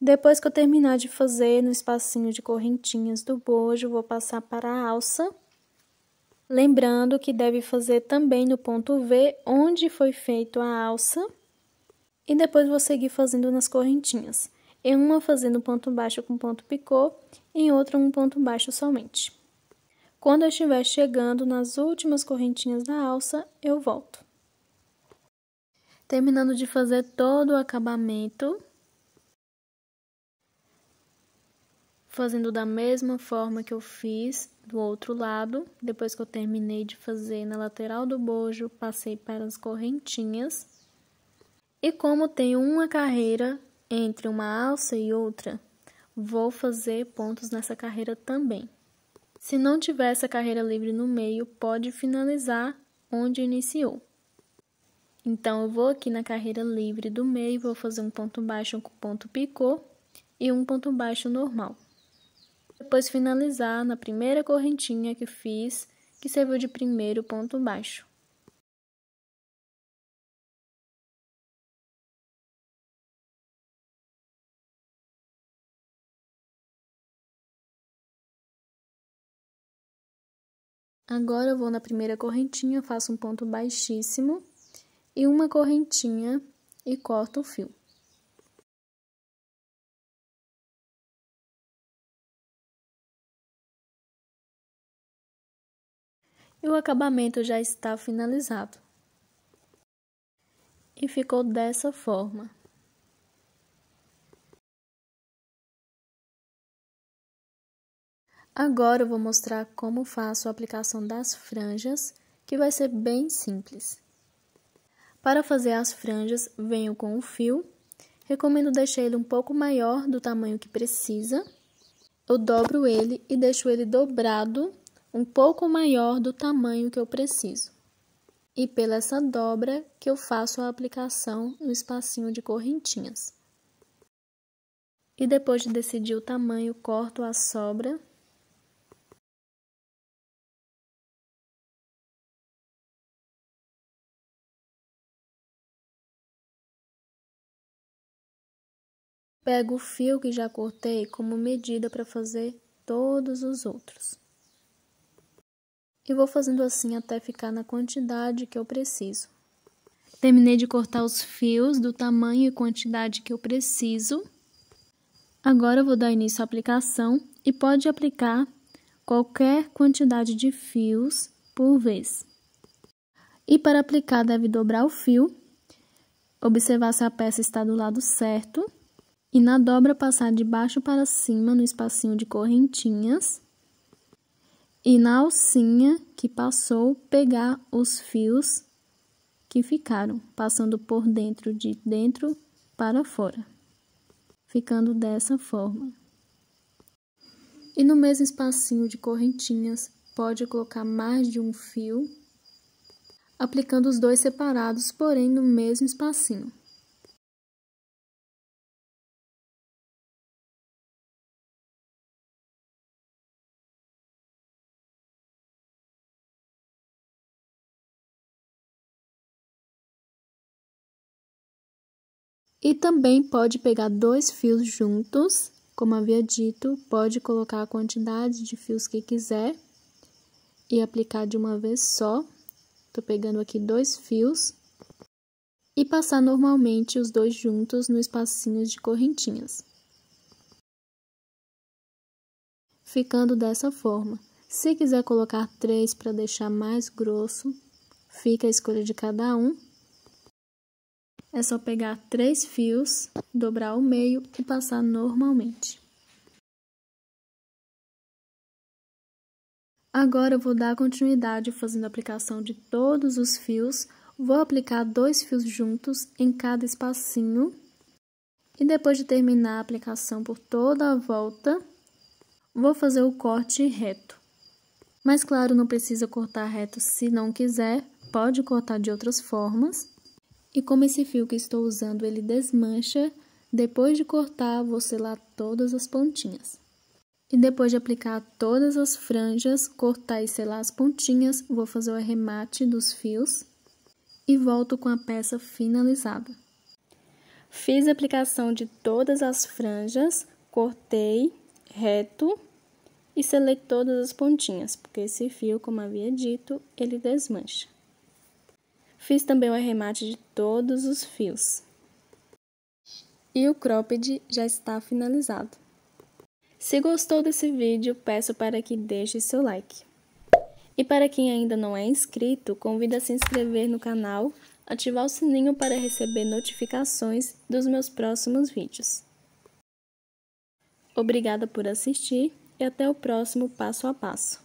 Depois que eu terminar de fazer no espacinho de correntinhas do bojo, vou passar para a alça. Lembrando que deve fazer também no ponto V, onde foi feito a alça. E depois vou seguir fazendo nas correntinhas. Em uma fazendo ponto baixo com ponto picô, em outra um ponto baixo somente. Quando eu estiver chegando nas últimas correntinhas da alça, eu volto. Terminando de fazer todo o acabamento, fazendo da mesma forma que eu fiz do outro lado, depois que eu terminei de fazer na lateral do bojo, passei para as correntinhas. E como tenho uma carreira entre uma alça e outra, vou fazer pontos nessa carreira também. Se não tiver essa carreira livre no meio, pode finalizar onde iniciou. Então, eu vou aqui na carreira livre do meio, vou fazer um ponto baixo com ponto picô e um ponto baixo normal. Depois finalizar na primeira correntinha que fiz, que serviu de primeiro ponto baixo. Agora eu vou na primeira correntinha, faço um ponto baixíssimo e uma correntinha e corto o fio. E o acabamento já está finalizado. E ficou dessa forma. Agora eu vou mostrar como faço a aplicação das franjas, que vai ser bem simples. Para fazer as franjas, venho com o fio. Recomendo deixar ele um pouco maior do tamanho que precisa. Eu dobro ele e deixo ele dobrado um pouco maior do tamanho que eu preciso. E pela essa dobra que eu faço a aplicação no espacinho de correntinhas. E depois de decidir o tamanho, corto a sobra. Pego o fio que já cortei como medida para fazer todos os outros. E vou fazendo assim até ficar na quantidade que eu preciso. Terminei de cortar os fios do tamanho e quantidade que eu preciso. Agora eu vou dar início à aplicação e pode aplicar qualquer quantidade de fios por vez. E para aplicar deve dobrar o fio, observar se a peça está do lado certo e na dobra passar de baixo para cima no espacinho de correntinhas. E na alcinha que passou, pegar os fios que ficaram, passando por dentro, de dentro para fora, ficando dessa forma. E no mesmo espacinho de correntinhas, pode colocar mais de um fio, aplicando os dois separados, porém no mesmo espacinho. E também pode pegar dois fios juntos, como havia dito, pode colocar a quantidade de fios que quiser e aplicar de uma vez só. Tô pegando aqui dois fios e passar normalmente os dois juntos no espacinho de correntinhas. Ficando dessa forma. Se quiser colocar 3 para deixar mais grosso, fica a escolha de cada um. É só pegar 3 fios, dobrar ao meio e passar normalmente. Agora eu vou dar continuidade fazendo a aplicação de todos os fios. Vou aplicar 2 fios juntos em cada espacinho. E depois de terminar a aplicação por toda a volta, vou fazer o corte reto. Mas claro, não precisa cortar reto se não quiser, pode cortar de outras formas. E como esse fio que estou usando, ele desmancha, depois de cortar, vou selar todas as pontinhas. E depois de aplicar todas as franjas, cortar e selar as pontinhas, vou fazer o arremate dos fios e volto com a peça finalizada. Fiz a aplicação de todas as franjas, cortei reto e selei todas as pontinhas, porque esse fio, como havia dito, ele desmancha. Fiz também o arremate de todos os fios. E o cropped já está finalizado. Se gostou desse vídeo, peço para que deixe seu like. E para quem ainda não é inscrito, convido a se inscrever no canal, ativar o sininho para receber notificações dos meus próximos vídeos. Obrigada por assistir e até o próximo passo a passo.